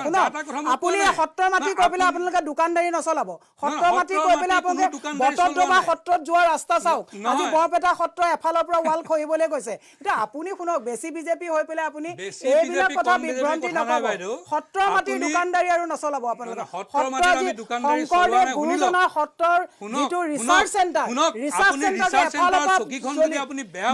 আপুনি সত্ৰৰ মাটি কৈ পেলাই আপোনালোকে দোকানদাৰী নচলাব সত্ৰৰ মাটি কৈ পেলাই আপোনালোকে বটদ্ৰমা সত্ৰত যোৱা ৰাস্তা চাওক আজি বৰপেটা সত্ৰ এফালৰ পৰা ৱাল খহিবলৈ গৈছে এতিয়া আপুনি শুনক বেছি বিজেপি হৈ পেলাই আপুনি এইবিলাক কথা বিভ্ৰান্তি নকৰিব সত্ৰৰ মাটি দোকানদাৰী আৰু নচলাব আপোনালোকে শংকৰদেৱ গুৰুজনাৰ সত্ৰৰ যিটো ৰিচাৰ্চ চেণ্টাৰ এফালৰ পৰা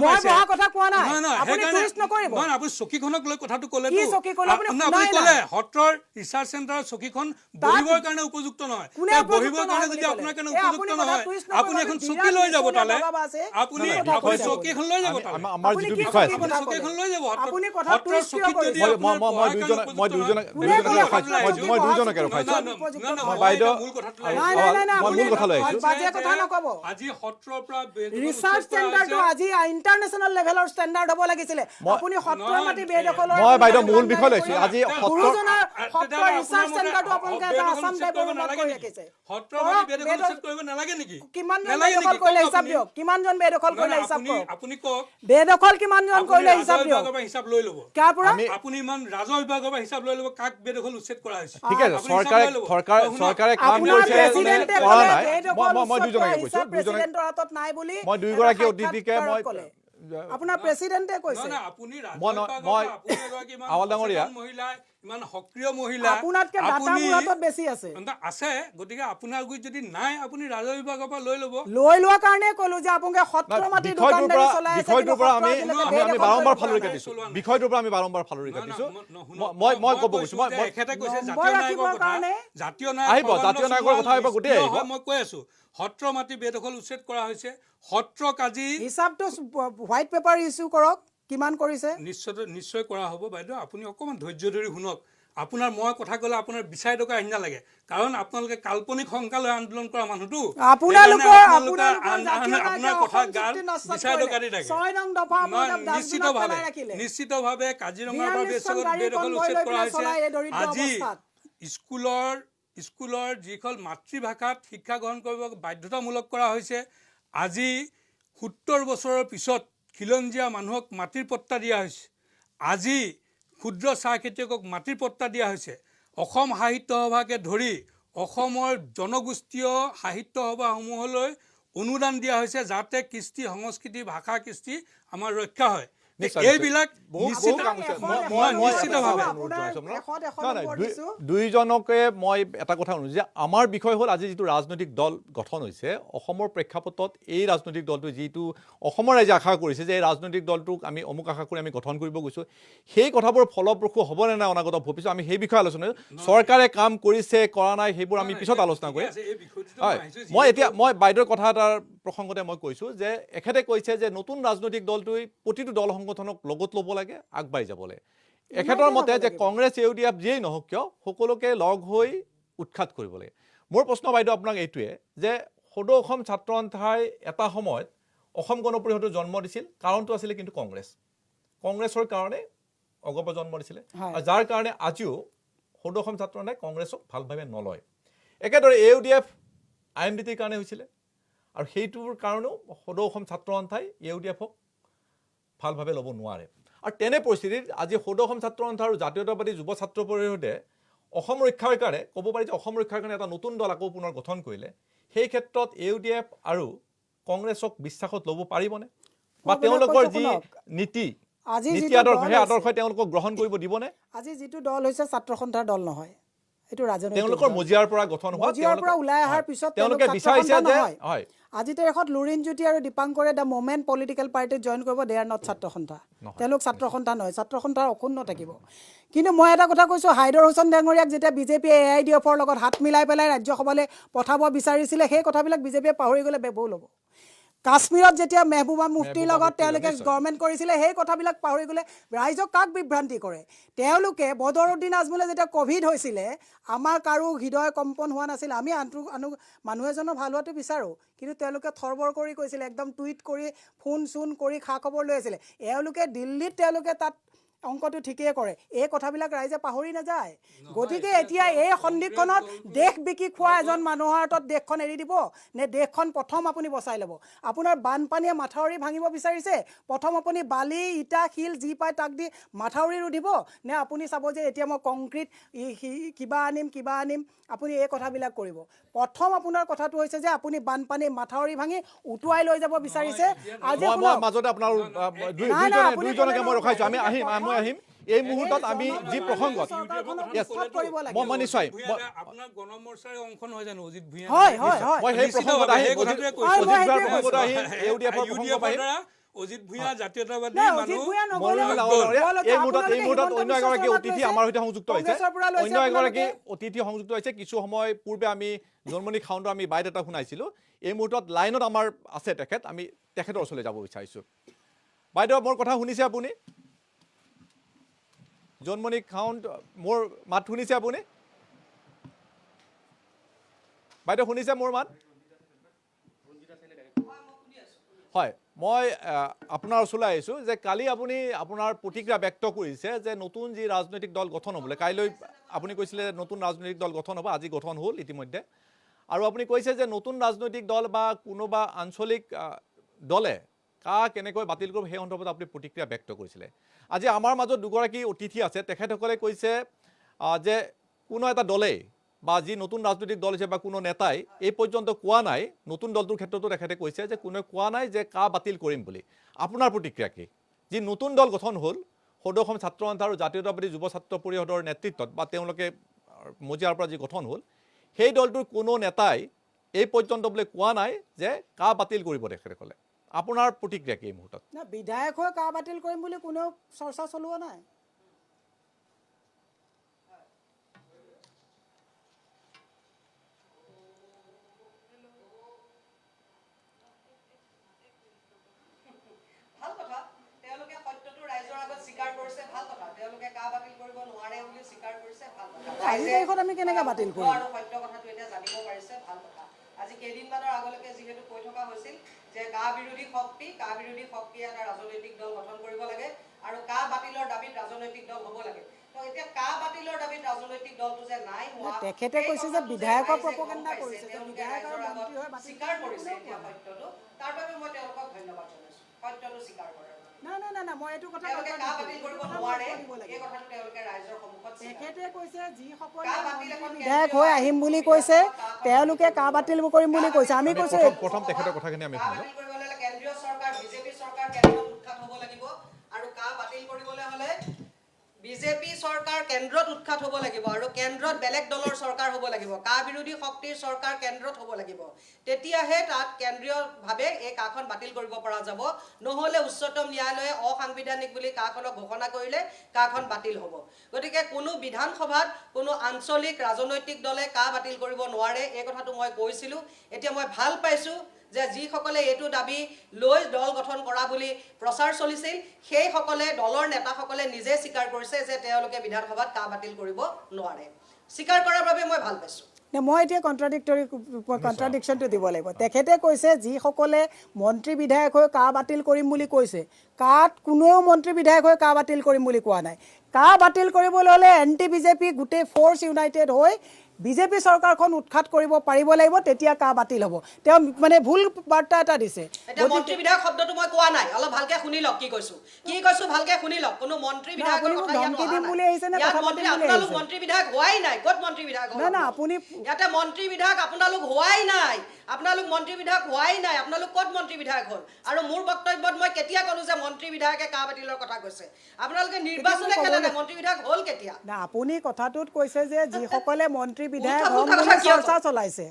মই বহা কথা কোৱা নাই আপুনি টুইষ্ট নকৰিব আপুনি চকীখনক লৈ কথাটো ক'লে কি চকী ক'লে আপুনি ক'লে সত্ৰৰ ৰিচাৰ্চ চেণ্টাৰৰ চকীখন বহিবৰ কাৰণে উপযুক্ত নহয় বহিবৰ কাৰণে যদি আপোনাৰ কাৰণে উপযুক্ত নহয় আপুনি এখন চকী লৈ যাব তালে আপুনি চকীখন লৈ যাব আমাৰ যিটো বিষয় আছে চকীখন লৈ যাব আপুনি কথা সত্ৰৰ চকীত যদি মই দুইজনকে ৰখাইছো বাইদেউ মই মূল কথা লৈ আহিছো আজি সত্ৰৰ পৰা ৰিচাৰ্চ চেণ্টাৰটো আজি ইণ্টাৰনেশ্যনেল লেভেলৰ ষ্টেণ্ডাৰ্ড হ'ব লাগিছিলে আপুনি সত্ৰৰ মাটি বেদখলৰ মই বাইদেউ মূল বিষয় লৈছো আজি গুৰুজনাৰ সত্ৰৰ ৰিচাৰ্চ চেণ্টাৰটো আপোনালোকে এটা আসাম টাইপৰ ৰুমত কৰি ৰাখিছে সত্ৰৰ মাটি বেদখল উচ্ছেদ কৰিব নালাগে নেকি কিমানজন বেদখল কৰিলে হিচাপ দিয়ক কিমানজন বেদখল কৰিলে হিচাপ কৰক আপুনি কওক বেদখল কিমানজন কৰিলে হিচাপ দিয়ক হিচাপ লৈ ল'ব কাৰ পৰা আপুনি ইমান ৰাজহ বিভাগৰ পৰা হিচাপ লৈ ল'ব কাক বেদখল উচ্ছেদ কৰা হৈছে ঠিক আছে চৰকাৰে কাম কৰিছে কৰা নাই মই দুইজনকে কৈছো প্ৰেচিডেন্টৰ হাতত নাই বুলি মই দুইগৰাকী অতিথিকে মই আপোনাৰ প্ৰেচিডেন্টে কৈছে আপুনি মই আৱাল ডাঙৰীয়া মহিলা ইমান সক্ৰিয় মহিলা আপোনাতকে ডাটা মোৰ হাতত বেছি আছে আছে গতিকে আপোনাৰ গুৰিত যদি নাই আপুনি ৰাজহ বিভাগৰ পৰা লৈ ল'ব লৈ লোৱা কাৰণে ক'লো যে আপোনালোকে সত্ৰ মাটি দোকানদাৰী চলাই আছে বিষয়টোৰ পৰা আমি বাৰম্বাৰ ফালৰি কাটিছো বিষয়টোৰ পৰা আমি বাৰম্বাৰ ফালৰি কাটিছো মই ক'ব গৈছো মই এখেতে কৈছে জাতীয় নায়কৰ কথা জাতীয় নায়ক আহিব জাতীয় নায়কৰ কথা আহিব গোটেই আহিব মই কৈ আছো সত্ৰ মাটি বেদখল উচ্ছেদ কৰা হৈছে সত্ৰক আজি হিচাপটো হোৱাইট পেপাৰ ইছ্যু কৰক কিমান কৰিছে নিশ্চয় কৰা হ'ব বাইদেউ আপুনি অকণমান ধৈৰ্য ধৰি শুনক আপোনাৰ মই কথা ক'লে আপোনাৰ বিচাই টকা আহি নালাগে কাৰণ আপোনালোকে কাল্পনিক শংকা লৈ আন্দোলন কৰা মানুহটো আপোনাৰ কথা গাৰ বিচাই টকা দি থাকে নিশ্চিতভাৱে কাজিৰঙাৰ পৰা বেদখল উচ্ছেদ কৰা হৈছে আজি স্কুলৰ যিখন মাতৃভাষাত শিক্ষা গ্ৰহণ কৰিব বাধ্যতামূলক কৰা হৈছে আজি ৭০ বছৰৰ পিছত খিলঞ্জীয়া মানুহক মাটিৰ পট্টা দিয়া হৈছে আজি ক্ষুদ্ৰ চাহ খেতিয়কক মাটিৰ পট্টা দিয়া হৈছে অসম সাহিত্য সভাকে ধৰি অসমৰ জনগোষ্ঠীয় সাহিত্য সভাসমূহলৈ অনুদান দিয়া হৈছে যাতে কৃষ্টি সংস্কৃতি ভাষা কৃষ্টি আমাৰ ৰক্ষা হয় এইবিলাক দুইজনকে মই এটা কথা শুনো যে আমাৰ বিষয় হ'ল আজি যিটো ৰাজনৈতিক দল গঠন হৈছে অসমৰ প্ৰেক্ষাপটত এই ৰাজনৈতিক দলটো যিটো অসমৰ ৰাইজে আশা কৰিছে যে এই ৰাজনৈতিক দলটোক আমি অমুক আশা কৰি আমি গঠন কৰিব গৈছোঁ সেই কথাবোৰ ফলপ্ৰসূ হ'বনে নাই অনাগত ভৱিষ্যত আমি সেই বিষয়ে আলোচনা চৰকাৰে কাম কৰিছে কৰা নাই সেইবোৰ আমি পিছত আলোচনা কৰিম হয় মই বাইদেউৰ কথা এটাৰ প্ৰসংগতে মই কৈছোঁ যে এখেতে কৈছে যে নতুন ৰাজনৈতিক দলটোৱে প্ৰতিটো দল সংগঠনক লগত ল'ব লাগে আগবাঢ়ি যাবলৈ এখেতৰ মতে যে কংগ্ৰেছ ইউডিএফ যিয়েই নহওক কিয় সকলোকে লগ হৈ উৎখাত কৰিব লাগে মোৰ প্ৰশ্ন বাইদেউ আপোনাক এইটোৱে যে সদৌ অসম ছাত্ৰ সন্থাই এটা সময়ত অসম গণ পৰিষদৰ জন্ম দিছিল কাৰণটো আছিলে কিন্তু কংগ্ৰেছৰ কাৰণে অগপ জন্ম দিছিলে আৰু যাৰ কাৰণে আজিও সদৌ অসম ছাত্ৰ সন্থাই কংগ্ৰেছক ভালভাৱে নলয় একেদৰে ইউডিএফ IMDTৰ কাৰণে হৈছিলে আৰু সেইটোৰ কাৰণেও সদৌ অসম ছাত্ৰ সন্থাই ইউডিএফক ভালভাৱে ল'ব নোৱাৰে আৰু তেনে পৰিস্থিতিত আজি সদৌ অসম ছাত্ৰ সন্থা আৰু জাতীয়তাবাদী যুৱ ছাত্ৰ পৰিষদে অসম ৰক্ষাৰ কাৰণে ক'ব পাৰি যে অসম ৰক্ষাৰ কাৰণে এটা নতুন দল আকৌ পুনৰ গঠন কৰিলে সেই ক্ষেত্ৰত ইউডিএফ আৰু কংগ্ৰেছক বিশ্বাসত ল'ব পাৰিবনে বা তেওঁলোকৰ যি নীতি আদৰ্শই তেওঁলোকক গ্ৰহণ কৰিব দিবনে আজি যিটো দল হৈছে ছাত্ৰ সন্থাৰ দল নহয় এইটো ৰাজনৈতিক তেওঁলোকৰ মজিয়াৰ পৰা গঠন হোৱা মজিয়াৰ পৰা ওলাই অহাৰ পিছত তেওঁলোকে বিচাৰিছে যে হয় আজি তাৰিখত লুৰিণজ্যোতি আৰু দীপাংকৰে দ্য মোমেণ্ট পলিটিকেল পাৰ্টিত জইন কৰিব দে আৰ নট ছাত্ৰ সন্থা তেওঁলোক ছাত্ৰ সন্থা নহয় ছাত্ৰ সন্থাৰ অক্ষুণ্ণ থাকিব কিন্তু মই এটা কথা কৈছোঁ হাইদৰ হুছেইন ডাঙৰীয়াক যেতিয়া বিজেপিয়ে AIDFৰ লগত হাত মিলাই পেলাই ৰাজ্যসভালৈ পঠাব বিচাৰিছিলে সেই কথাবিলাক বিজেপিয়ে পাহৰি গ'লে বেবুল হ'ব কাশ্মীৰত যেতিয়া মেহবুবা মুফতিৰ লগত তেওঁলোকে গভৰ্ণমেণ্ট কৰিছিলে সেই কথাবিলাক পাহৰি গ'লে ৰাইজক কাক বিভ্ৰান্তি কৰে তেওঁলোকে বদৰুদ্দিন আজমলে যেতিয়া ক'ভিড হৈছিলে আমাৰ কাৰো হৃদয় কম্পন হোৱা নাছিল আমি মানুহ এজনৰ ভাল হোৱাটো বিচাৰোঁ কিন্তু তেওঁলোকে থৰবৰ কৰি কৈছিলে একদম টুইট কৰি ফোন চোন কৰি খা খবৰ লৈ আছিলে এওঁলোকে দিল্লীত তেওঁলোকে তাত অংকটো ঠিকেই কৰে এই কথাবিলাক ৰাইজে পাহৰি নাযায় গতিকে এতিয়া এই সন্ধিক্ষণত দেশ বিকি খোৱা এজন মানুহৰ হাতত দেশখন এৰি দিব নে দেশখন প্ৰথম আপুনি বচাই ল'ব আপোনাৰ বানপানীয়ে মাথাউৰি ভাঙিব বিচাৰিছে প্ৰথম আপুনি বালি ইটা শিল যি পায় তাক দি মাথাউৰি ৰুধিব নে আপুনি চাব যে এতিয়া মই কংক্ৰিট কিবা আনিম আপুনি এই কথাবিলাক কৰিব প্ৰথম আপোনাৰ কথাটো হৈছে যে আপুনি বানপানী মাথাউৰি ভাঙি উটুৱাই লৈ যাব বিচাৰিছে আজি মই মাজতে আপোনাৰ দুইজনকে মই ৰখাইছোঁ আমি আহিম এই মুহূৰ্তত আমি যি প্ৰসংগত মই নিশ্চয় আপোনাৰ গণমৰ্চাৰ অংশ নহয় জানো অজিত ভূঞা মই সেই প্ৰসংগত আহিম অজিত ভূঞা জাতীয়তাবাদী এই মুহূৰ্তত অন্য এগৰাকী অতিথি আমাৰ সৈতে সংযুক্ত হৈছে কিছু সময় পূৰ্বে আমি জন্মনি খাউণ্ডৰ আমি বাইট এটা শুনাইছিলোঁ এই মুহূৰ্তত লাইনত আমাৰ আছে তেখেত আমি তেখেতৰ ওচৰলৈ যাব বিচাৰিছোঁ বাইদেউ মোৰ কথা শুনিছে আপুনি জন্মনি খাউণ্ড মোৰ মাত শুনিছে আপুনি বাইদেউ শুনিছে মোৰ মাত হয় মই আপোনাৰ ওচৰলৈ আহিছোঁ যে কালি আপুনি আপোনাৰ প্ৰতিক্ৰিয়া ব্যক্ত কৰিছে যে নতুন যি ৰাজনৈতিক দল গঠন হ'বলৈ কাইলৈ আপুনি কৈছিলে নতুন ৰাজনৈতিক দল গঠন হ'ব আজি গঠন হ'ল ইতিমধ্যে আৰু আপুনি কৈছে যে নতুন ৰাজনৈতিক দল বা কোনোবা আঞ্চলিক দলে কেনেকৈ বাতিল কৰিব সেই সন্দৰ্ভত আপুনি প্ৰতিক্ৰিয়া ব্যক্ত কৰিছিলে আজি আমাৰ মাজত দুগৰাকী অতিথি আছে তেখেতসকলে কৈছে যে কোনো এটা দলেই বা যি নতুন ৰাজনৈতিক দল হৈছে বা কোনো নেতাই এই পৰ্যন্ত কোৱা নাই নতুন দলটোৰ ক্ষেত্ৰতো তেখেতে কৈছে যে কোনোৱে কোৱা নাই যে বাতিল কৰিম বুলি আপোনাৰ প্ৰতিক্ৰিয়া কি যি নতুন দল গঠন হ'ল সদৌ অসম ছাত্ৰ সন্থা আৰু জাতীয়তাবাদী যুৱ ছাত্ৰ পৰিষদৰ নেতৃত্বত বা তেওঁলোকে মজিয়াৰ পৰা যি গঠন হ'ল সেই দলটোৰ কোনো নেতাই এই পৰ্যন্ত বোলে কোৱা নাই যে বাতিল কৰিব তেখেতে ক'লে আপোনাৰ প্ৰতিক্ৰিয়া কি এই মুহূৰ্তত বিধায়ক হৈ বাতিল কৰিম বুলি কোনেও চৰ্চা চলোৱা নাই আজি তাৰিখত আমি কেনেকৈ বাতিল কৰিম সত্য কথাটো এতিয়া জানিব পাৰিছে ভাল কথা আজি কেইদিনমানৰ আগলৈকে যিহেতু কৈ থকা হৈছিল যে বিৰোধী শক্তি এটা ৰাজনৈতিক দল গঠন কৰিব লাগে আৰু বাতিলৰ দাবীত ৰাজনৈতিক দল হ'ব লাগে তো এতিয়া বাতিলৰ দাবীত ৰাজনৈতিক দলটো যে নাই হোৱা তেখেতে কৈছে যে বিধায়কৰ প্ৰপগেণ্ডা কৰিছে যে বিধায়কৰ মন্ত্ৰী হৈ স্বীকাৰ কৰিছে এতিয়া সত্যটো তাৰ বাবে মই তেওঁলোকক ধন্যবাদ জনাইছোঁ সত্যটো স্বীকাৰ কৰাৰ না মই এইটো কথা বাতিল কৰিব নোৱাৰে এই কথাটো তেওঁলোকে ৰাইজৰ সন্মুখত তেখেতে কৈছে যিসকলে বিধায়ক হৈ আহিম বুলি কৈছে তেওঁলোকে বাতিল কৰিম বুলি কৈছে আমি কৈছো প্ৰথম তেখেতৰ কথাখিনি আমি বাতিল কৰিবলৈ হ'লে কেন্দ্ৰীয় চৰকাৰ বিজেপি চৰকাৰ কেন্দ্ৰত উৎখাত হ'ব লাগিব আৰু বাতিল কৰিবলৈ হ'লে বিজেপি চৰকাৰ কেন্দ্ৰত উৎখাত হ'ব লাগিব আৰু কেন্দ্ৰত বেলেগ দলৰ চৰকাৰ হ'ব লাগিব বিৰোধী শক্তিৰ চৰকাৰ কেন্দ্ৰত হ'ব লাগিব তেতিয়াহে তাত কেন্দ্ৰীয়ভাৱে এই খন বাতিল কৰিব পৰা যাব নহ'লে উচ্চতম ন্যায়ালয়ে অসাংবিধানিক বুলি খনক ঘোষণা কৰিলে খন বাতিল হ'ব গতিকে কোনো বিধানসভাত কোনো আঞ্চলিক ৰাজনৈতিক দলে বাতিল কৰিব নোৱাৰে এই কথাটো মই কৈছিলোঁ এতিয়া মই ভাল পাইছোঁ যে যিসকলে এইটো দাবী লৈ দল গঠন কৰা বুলি প্ৰচাৰ চলিছিল সেইসকলে দলৰ নেতাসকলে নিজে স্বীকাৰ কৰিছে যে তেওঁলোকে বিধানসভাত বাতিল কৰিব নোৱাৰে স্বীকাৰ কৰাৰ বাবে মই ভাল পাইছোঁ মই এতিয়া কণ্ট্ৰাডিকশ্যনটো দিব লাগিব তেখেতে কৈছে যিসকলে মন্ত্ৰী বিধায়ক হৈ বাতিল কৰিম বুলি কৈছে কোনেও মন্ত্ৰী বিধায়ক হৈ বাতিল কৰিম বুলি কোৱা নাই বাতিল কৰিবলৈ হ'লে এণ্টি বিজেপি গোটেই ফ'ৰ্চ ইউনাইটেড হৈ বিজেপি চৰকাৰখন উৎখাত কৰিব পাৰিব লাগিব তেতিয়া বাতিল হ'ব তেওঁ মানে ভুল বাৰ্তা এটা দিছে মন্ত্ৰী বিধায়ক শব্দটো মই কোৱা নাই অলপ ভালকে শুনি লওক কি কৈছো ভালকে শুনি লওক কোনো মন্ত্ৰী বিধায়কৰ কথা ধমকি দিম বুলি আহিছে নে কথা পাতিম বুলি আপোনালোক মন্ত্ৰী বিধায়ক হোৱাই নাই ক'ত মন্ত্ৰী বিধায়ক না আপুনি ইয়াতে মন্ত্ৰী বিধায়ক আপোনালোক হোৱাই নাই আপোনালোক মন্ত্ৰী বিধায়ক হোৱাই নাই আপোনালোক ক'ত মন্ত্ৰী বিধায়ক হ'ল আৰু মোৰ বক্তব্যত মই কেতিয়া ক'লো যে মন্ত্ৰী বিধায়কে বাতিলৰ কথা কৈছে আপোনালোকে নিৰ্বাচনে খেলা নাই মন্ত্ৰী বিধায়ক হ'ল কেতিয়া না আপুনি কথাটোত কৈছে যে যিসকলে মন্ত্ৰী বিধায়ক হ'ম বুলি চৰ্চা চলাইছে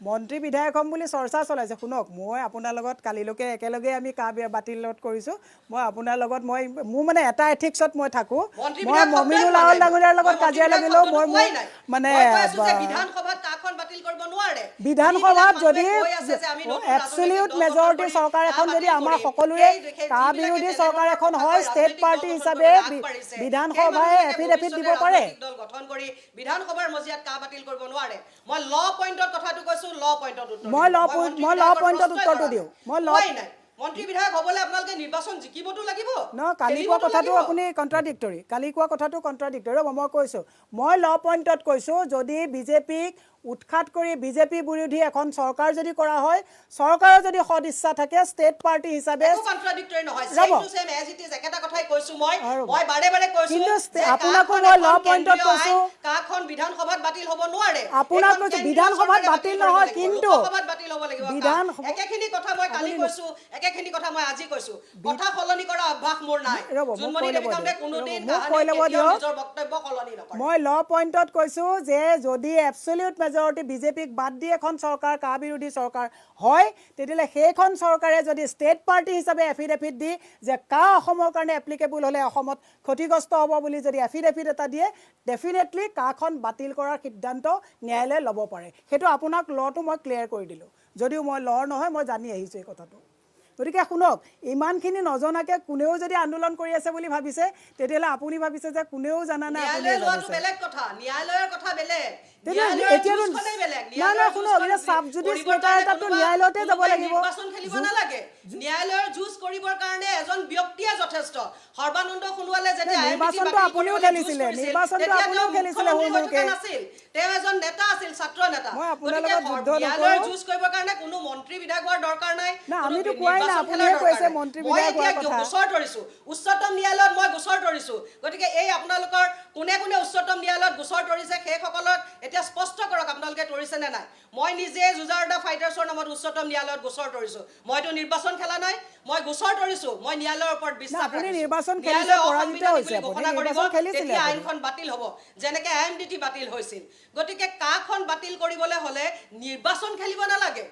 মন্ত্ৰী বিধায়ক হ'ম বুলি চৰ্চা চলাইছে শুনক মই আপোনাৰ লগত কালিলৈকে একেলগে আমি বাতিলত কৰিছোঁ মই আপোনাৰ লগত মোৰ মানে এটা এথিক্সত মই থাকোঁ মই মমিনুল আউল ডাঙৰীয়াৰ লগত কাজিয়া লাগিলেও মই মানে বিধানসভাত যদি এবছলিউট মেজৰিটি চৰকাৰ এখন যদি আমাৰ সকলোৰে বিৰোধী চৰকাৰ এখন হয় ষ্টেট পাৰ্টি হিচাপে বিধানসভাই এফিডেভিট দিব পাৰে বিধানসভাৰ মজিয়াত বাতিল কৰিব নোৱাৰে মই ল পইণ্টত কথাটো কৈছোঁ মই ল পইণ্টত উত্তৰটো দিওঁ মই মন্ত্ৰী বিধায়ক হ'বলৈ আপোনালোকে নিৰ্বাচন জিকিবতো লাগিব কালি কোৱা কথাটো আপুনি কণ্ট্ৰাডিক্টৰী কালি কোৱা কথাটো কণ্ট্ৰাডিক্টৰী ৰ'ব মই কৈছোঁ মই ল পইণ্টত কৈছোঁ যদি বিজেপিক উৎখাত কৰি বিজেপি বিৰোধী এখন চৰকাৰ যদি কৰা হয় চৰকাৰৰ যদি সদিচ্ছা থাকে ষ্টেট পাৰ্টি হিচাপে কণ্ট্ৰাডিক্টৰী নহয় same to same as it is একেটা কথাই কৈছোঁ মই বাৰে বাৰে কৈছোঁ কিন্তু আপোনাকো মই ল পইণ্টত কৈছোঁ কাখন বিধানসভাত বাতিল হ'ব নোৱাৰে আপোনাক কৈছোঁ বিধানসভাত বাতিল নহয় কিন্তু সভাত বাতিল হ'ব লাগিব একেখিনি কথা মই কালি কৈছোঁ একেখিনি কথা মই আজি কৈছোঁ কথা সলনি কৰা অভ্যাস মোৰ নাই জুনমণি দেৱীকান্তে কোনোদিন নিজৰ বক্তব্য সলনি নকৰে মই ল পইণ্টত কৈছোঁ যে যদি এবছলিউট মেজৰিটি বিজেপিক বাদ দি এখন চৰকাৰ কা বিৰোধী চৰকাৰ হয় তেতিয়াহ'লে সেইখন চৰকাৰে যদি ষ্টেট পাৰ্টি হিচাপে এফিডেভিট দি যে কা অসমৰ কাৰণে এপ্লিকেবল হ'লে অসমত ক্ষতিগ্ৰস্ত হ'ব বুলি যদি এফিডেভিট এটা দিয়ে ডেফিনেটলি কাখন বাতিল কৰাৰ সিদ্ধান্ত ন্যায়ালয়ে ল'ব পাৰে সেইটো আপোনাক লটো মই ক্লিয়াৰ কৰি দিলোঁ যদিও মই লৰ নহয় মই জানি আহিছোঁ এই কথাটো গতিকে শুনক ইমানখিনি নজনাকৈ কোনেও যদি আন্দোলন কৰি আছে বুলি ভাবিছে তেতিয়াহ'লে আপুনি ভাবিছে যে কোনেও জানা নাই বেলেগ কথা ন্যায়ালয়ৰ কথা বেলেগ ন্যায়ালয়ৰ যুঁজ কৰিবৰ কাৰণে এজন ব্যক্তিয়ে যথেষ্ট সৰ্বানন্দ সোণোৱালে যেতিয়া নিৰ্বাচনটো আপুনিও খেলিছিলে তেওঁ এজন নেতা আছিল ছাত্ৰ নেতা ন্যায়ালয়ৰ যুঁজ কৰিবৰ কাৰণে কোনো মন্ত্ৰী বিধায়কৰ দৰকাৰ নাই গোচৰ তৰিছোঁ উচ্চতম ন্যায়ালয়ত মই গোচৰ তৰিছোঁ গতিকে এই আপোনালোকৰ কোনে কোনে উচ্চতম ন্যায়ালয়ত গোচৰ তৰিছে সেইসকলক এতিয়া স্পষ্ট কৰক আপোনালোকে তৰিছে নে নাই মই নিজে জুজাৰ দা ফাইটাৰ্ছৰ নামত উচ্চতম ন্যায়ালয়ত গোচৰ তৰিছোঁ মইতো নিৰ্বাচন খেলা নাই মই গোচৰ তৰিছোঁ মই ন্যায়ালয়ৰ ওপৰত বিশ্বাস ৰাখিছোঁ আইনখন বাতিল হ'ব যেনেকৈ IMDT বাতিল হৈছিল গতিকে কাখন বাতিল কৰিবলৈ হ'লে নিৰ্বাচন খেলিব নালাগে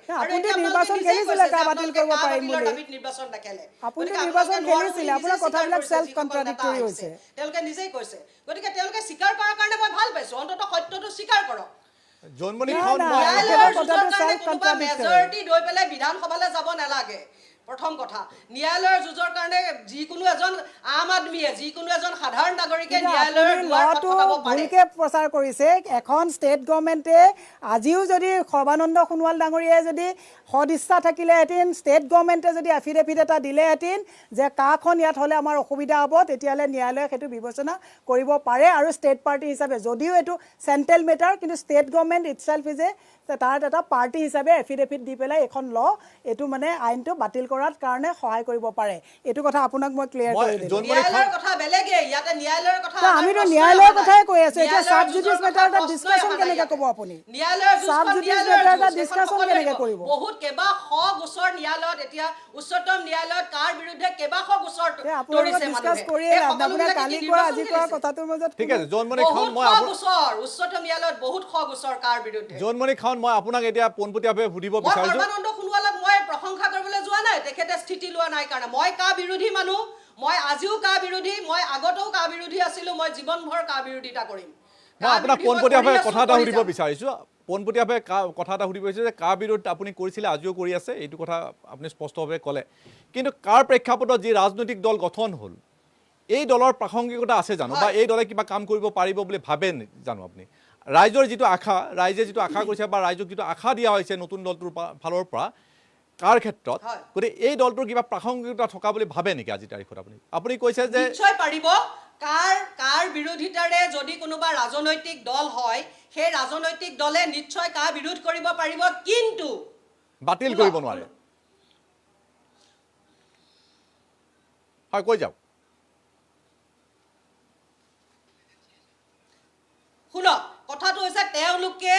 নিৰ্বাচন খেলিছিলে কা বাতিল কৰিব পাৰিম বুলি নিৰ্বাচন নেখেলে আপুনি নিৰ্বাচন খেলিছিলে আপোনাৰ কথাবিলাক সেলফ কন্ট্ৰাডিক্টৰী হৈছে তেওঁলোকে নিজেই কৈছে গতিকে তেওঁলোকে স্বীকাৰ কৰাৰ কাৰণে মই ভাল পাইছোঁ অন্ততঃ সত্যটো স্বীকাৰ কৰক মেজৰিটি লৈ পেলাই বিধানসভালৈ যাব নালাগে প্ৰথম কথা ন্যায়ালয়ৰ যুঁজৰ কাৰণে যিকোনো এজন আম আদমীয়ে যিকোনো এজন সাধাৰণ নাগৰিকে ন্যায়ালয়ৰ দুৱাৰত খটাব পাৰে প্ৰচাৰ কৰিছে এখন ষ্টেট গভৰ্ণমেণ্টে আজিও যদি সৰ্বানন্দ সোণোৱাল ডাঙৰীয়াই যদি সদিচ্ছা থাকিলেহেঁতেন ষ্টেট গভৰ্ণমেণ্টে যদি এফিডেভিট এটা দিলেহেঁতেন যে কাখন ইয়াত হ'লে আমাৰ অসুবিধা হ'ব তেতিয়াহ'লে ন্যায়ালয়ে সেইটো বিবেচনা কৰিব পাৰে আৰু ষ্টেট পাৰ্টি হিচাপে যদিও এইটো চেণ্ট্ৰেল মেটাৰ কিন্তু ষ্টেট গভৰ্ণমেণ্ট ইটছেল্ফ ইজ তাত এটা পাৰ্টি হিচাপে এফিডেভিট দি পেলাই এখন এইটো মানে আইনটো বাতিল কৰাৰ কাৰণে সহায় কৰিব পাৰে এইটো কথা আপোনাক মই ক্লিয়াৰ কৰি দিলোঁ ন্যায়ালয়ৰ কথা বেলেগে ইয়াতে ন্যায়ালয়ৰ কথা আমিতো ন্যায়ালয়ৰ কথাই কৈ আছোঁ এতিয়া সাব জুডিচ মেটাৰ এটা ডিছকাশ্যন কেনেকৈ ক'ব আপুনি ন্যায়ালয়ৰ সাব জুডিচ মেটাৰ এটা ডিছকাশ্যন কেনেকৈ কৰিব বহুত কেইবাশ গোচৰ ন্যায়ালয়ত এতিয়া উচ্চতম ন্যায়ালয়ত কাৰ বিৰুদ্ধে কেইবাশ গোচৰ আপোনালোকে ডিছকাছ কৰিয়ে আপোনাৰ কালি কোৱা আজি কোৱা কথাটোৰ মাজত ঠিক আছে জোনমণি খান মই উচ্চতম ন্যায়ালয়ত বহুত গোচৰ কাৰ বিৰুদ্ধে জোনমণি খান মই আপোনাক এতিয়া পোনপটীয়াভাৱে সুধিব বিচাৰিছোঁ সৰ্বানন্দ সোণোৱালক মই প্ৰশংসা কৰিবলৈ যোৱা নাই তেখেতে স্থিতি লোৱা নাই কাৰণে মই কা বিৰোধী মানুহ মই আজিও কা বিৰোধী মই আগতেও কা বিৰোধী আছিলোঁ মই জীৱনভৰ কা বিৰোধিতা কৰিম মই আপোনাক পোনপটীয়াভাৱে কথা এটা সুধিব বিচাৰিছোঁ পোনপটীয়াভাৱে কথা এটা সুধিব বিচাৰিছোঁ যে কাৰ বিৰোধ আপুনি কৰিছিলে আজিও কৰি আছে এইটো কথা আপুনি স্পষ্টভাৱে ক'লে কিন্তু কাৰ প্ৰেক্ষাপটত যি ৰাজনৈতিক দল গঠন হ'ল এই দলৰ প্ৰাসংগিকতা আছে জানো বা এই দলে কিবা কাম কৰিব পাৰিব বুলি ভাবে জানো আপুনি ৰাইজৰ যিটো আশা ৰাইজে যিটো আশা কৰিছে বা ৰাইজক যিটো আশা দিয়া হৈছে নতুন দলটোৰ ফালৰ পৰা কাৰ ক্ষেত্ৰত গতিকে এই দলটোৰ কিবা প্ৰাসংগিকতা থকা বুলি ভাবে নেকি আজি তাৰিখত আপুনি কৈছে যে নিশ্চয় পাৰিব কাৰ বিৰোধিতাৰে যদি কোনোবা ৰাজনৈতিক দল হয় সেই ৰাজনৈতিক দলে নিশ্চয় কাৰ বিৰোধ কৰিব পাৰিব কিন্তু বাতিল কৰিব নোৱাৰে হয় কৈ যাওক শুনক কথাটো হৈছে তেওঁলোকে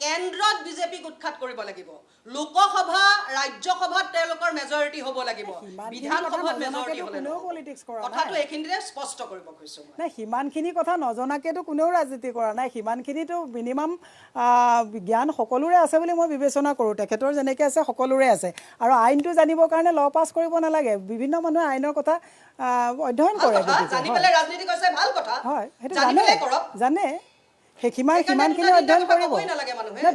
কেন্দ্ৰত বিজেপিক উৎখাত কৰিব লাগিব লোকসভা ৰাজ্যসভাত তেওঁলোকৰ মেজৰিটি হ'ব লাগিব বিধানসভাত মেজৰিটি হ'ব লাগিব কথাটো এইখিনিতে স্পষ্ট কৰিব কৈছোঁ নাই সিমানখিনি কথা নজনাকেতো কোনেও ৰাজনীতি কৰা নাই সিমানখিনিতো মিনিমাম জ্ঞান সকলোৰে আছে বুলি মই বিবেচনা কৰোঁ তেখেতৰ যেনেকৈ আছে সকলোৰে আছে আৰু আইনটো জানিবৰ কাৰণে ল পাছ কৰিব নালাগে বিভিন্ন মানুহে আইনৰ কথা অধ্যয়ন কৰে জানি পেলাই ৰাজনীতি কৰিছে ভাল কথা হয় সেইটো জানে সিমানখিনি অধ্যয়ন কৰিব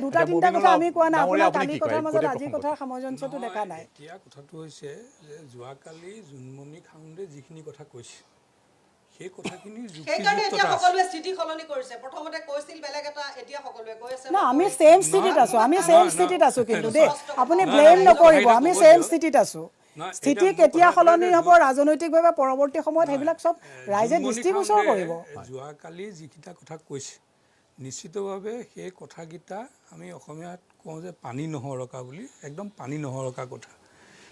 দুটা তিনিটা কথা আমি কোৱা নাই আপোনাৰ কালি কথাৰ মাজত আজি কথাৰ সামঞ্জস্যটো দেখা নাই এতিয়া কথাটো হৈছে যে যোৱাকালি জোনমণি খাউণ্ডে যিখিনি কথা কৈছে সেই কথাখিনি সকলোৱে স্থিতি সলনি কৰিছে প্ৰথমতে কৈছিল বেলেগ এটা এতিয়া সকলোৱে কৈ আছে না আমি সেম স্থিতিত আছোঁ কিন্তু দেই আপুনি ব্লেম নকৰিব আমি সেম স্থিতিত আছোঁ স্থিতি কেতিয়া সলনি হ'ব ৰাজনৈতিকভাৱে পৰৱৰ্তী সময়ত সেইবিলাক চব ৰাইজে দৃষ্টিগোচৰ কৰিব। যোৱাকালি যিকেইটা কথা কৈছে নিশ্চিতভাৱে সেই কথাকেইটা আমি অসমীয়াত কওঁ যে পানী নহৰকা বুলি, একদম পানী নহৰকা কথা।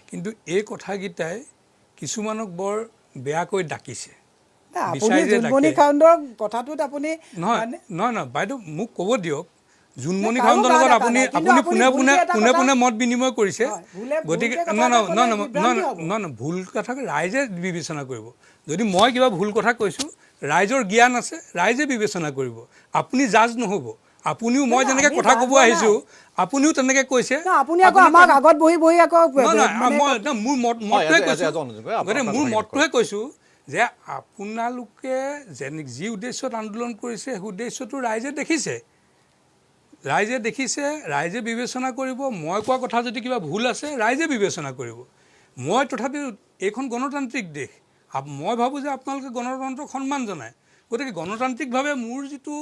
কিন্তু এই কথাকেইটাই কিছুমানক বৰ বেয়াকৈ ডাকিছে। আপুনি জোনমণি খাউণ্ডৰ কথাটোত আপুনি নহয় বাইদেউ মোক ক'ব দিয়ক, জোনমণি খাউণ্ডৰ লগত আপুনি পোনে পোনে মত বিনিময় কৰিছে, গতিকে নহয় ভুল কথা ৰাইজে বিবেচনা কৰিব। যদি মই কিবা ভুল কথা কৈছোঁ, ৰাইজৰ জ্ঞান আছে, ৰাইজে বিবেচনা কৰিব। আপুনি জাজ নহ'ব। আপুনিও মই যেনেকৈ কথা ক'ব আহিছোঁ আপুনিও তেনেকৈ কৈছে। আপুনি আকৌ আমাক আগত বহি বহি আকৌ মোৰ মতটোৱে কৈছোঁ, গতিকে মোৰ মতটোহে কৈছোঁ যে আপোনালোকে যি উদ্দেশ্যত আন্দোলন কৰিছে সেই উদ্দেশ্যটো ৰাইজে দেখিছে, ৰাইজে বিবেচনা কৰিব। মই কোৱা কথা যদি কিবা ভুল আছে ৰাইজে বিবেচনা কৰিব। মই তথাপিও এইখন গণতান্ত্ৰিক দেশ, মই ভাবোঁ যে আপোনালোকে গণতন্ত্ৰক সন্মান জনায়, গতিকে গণতান্ত্ৰিকভাৱে মোৰ যিটো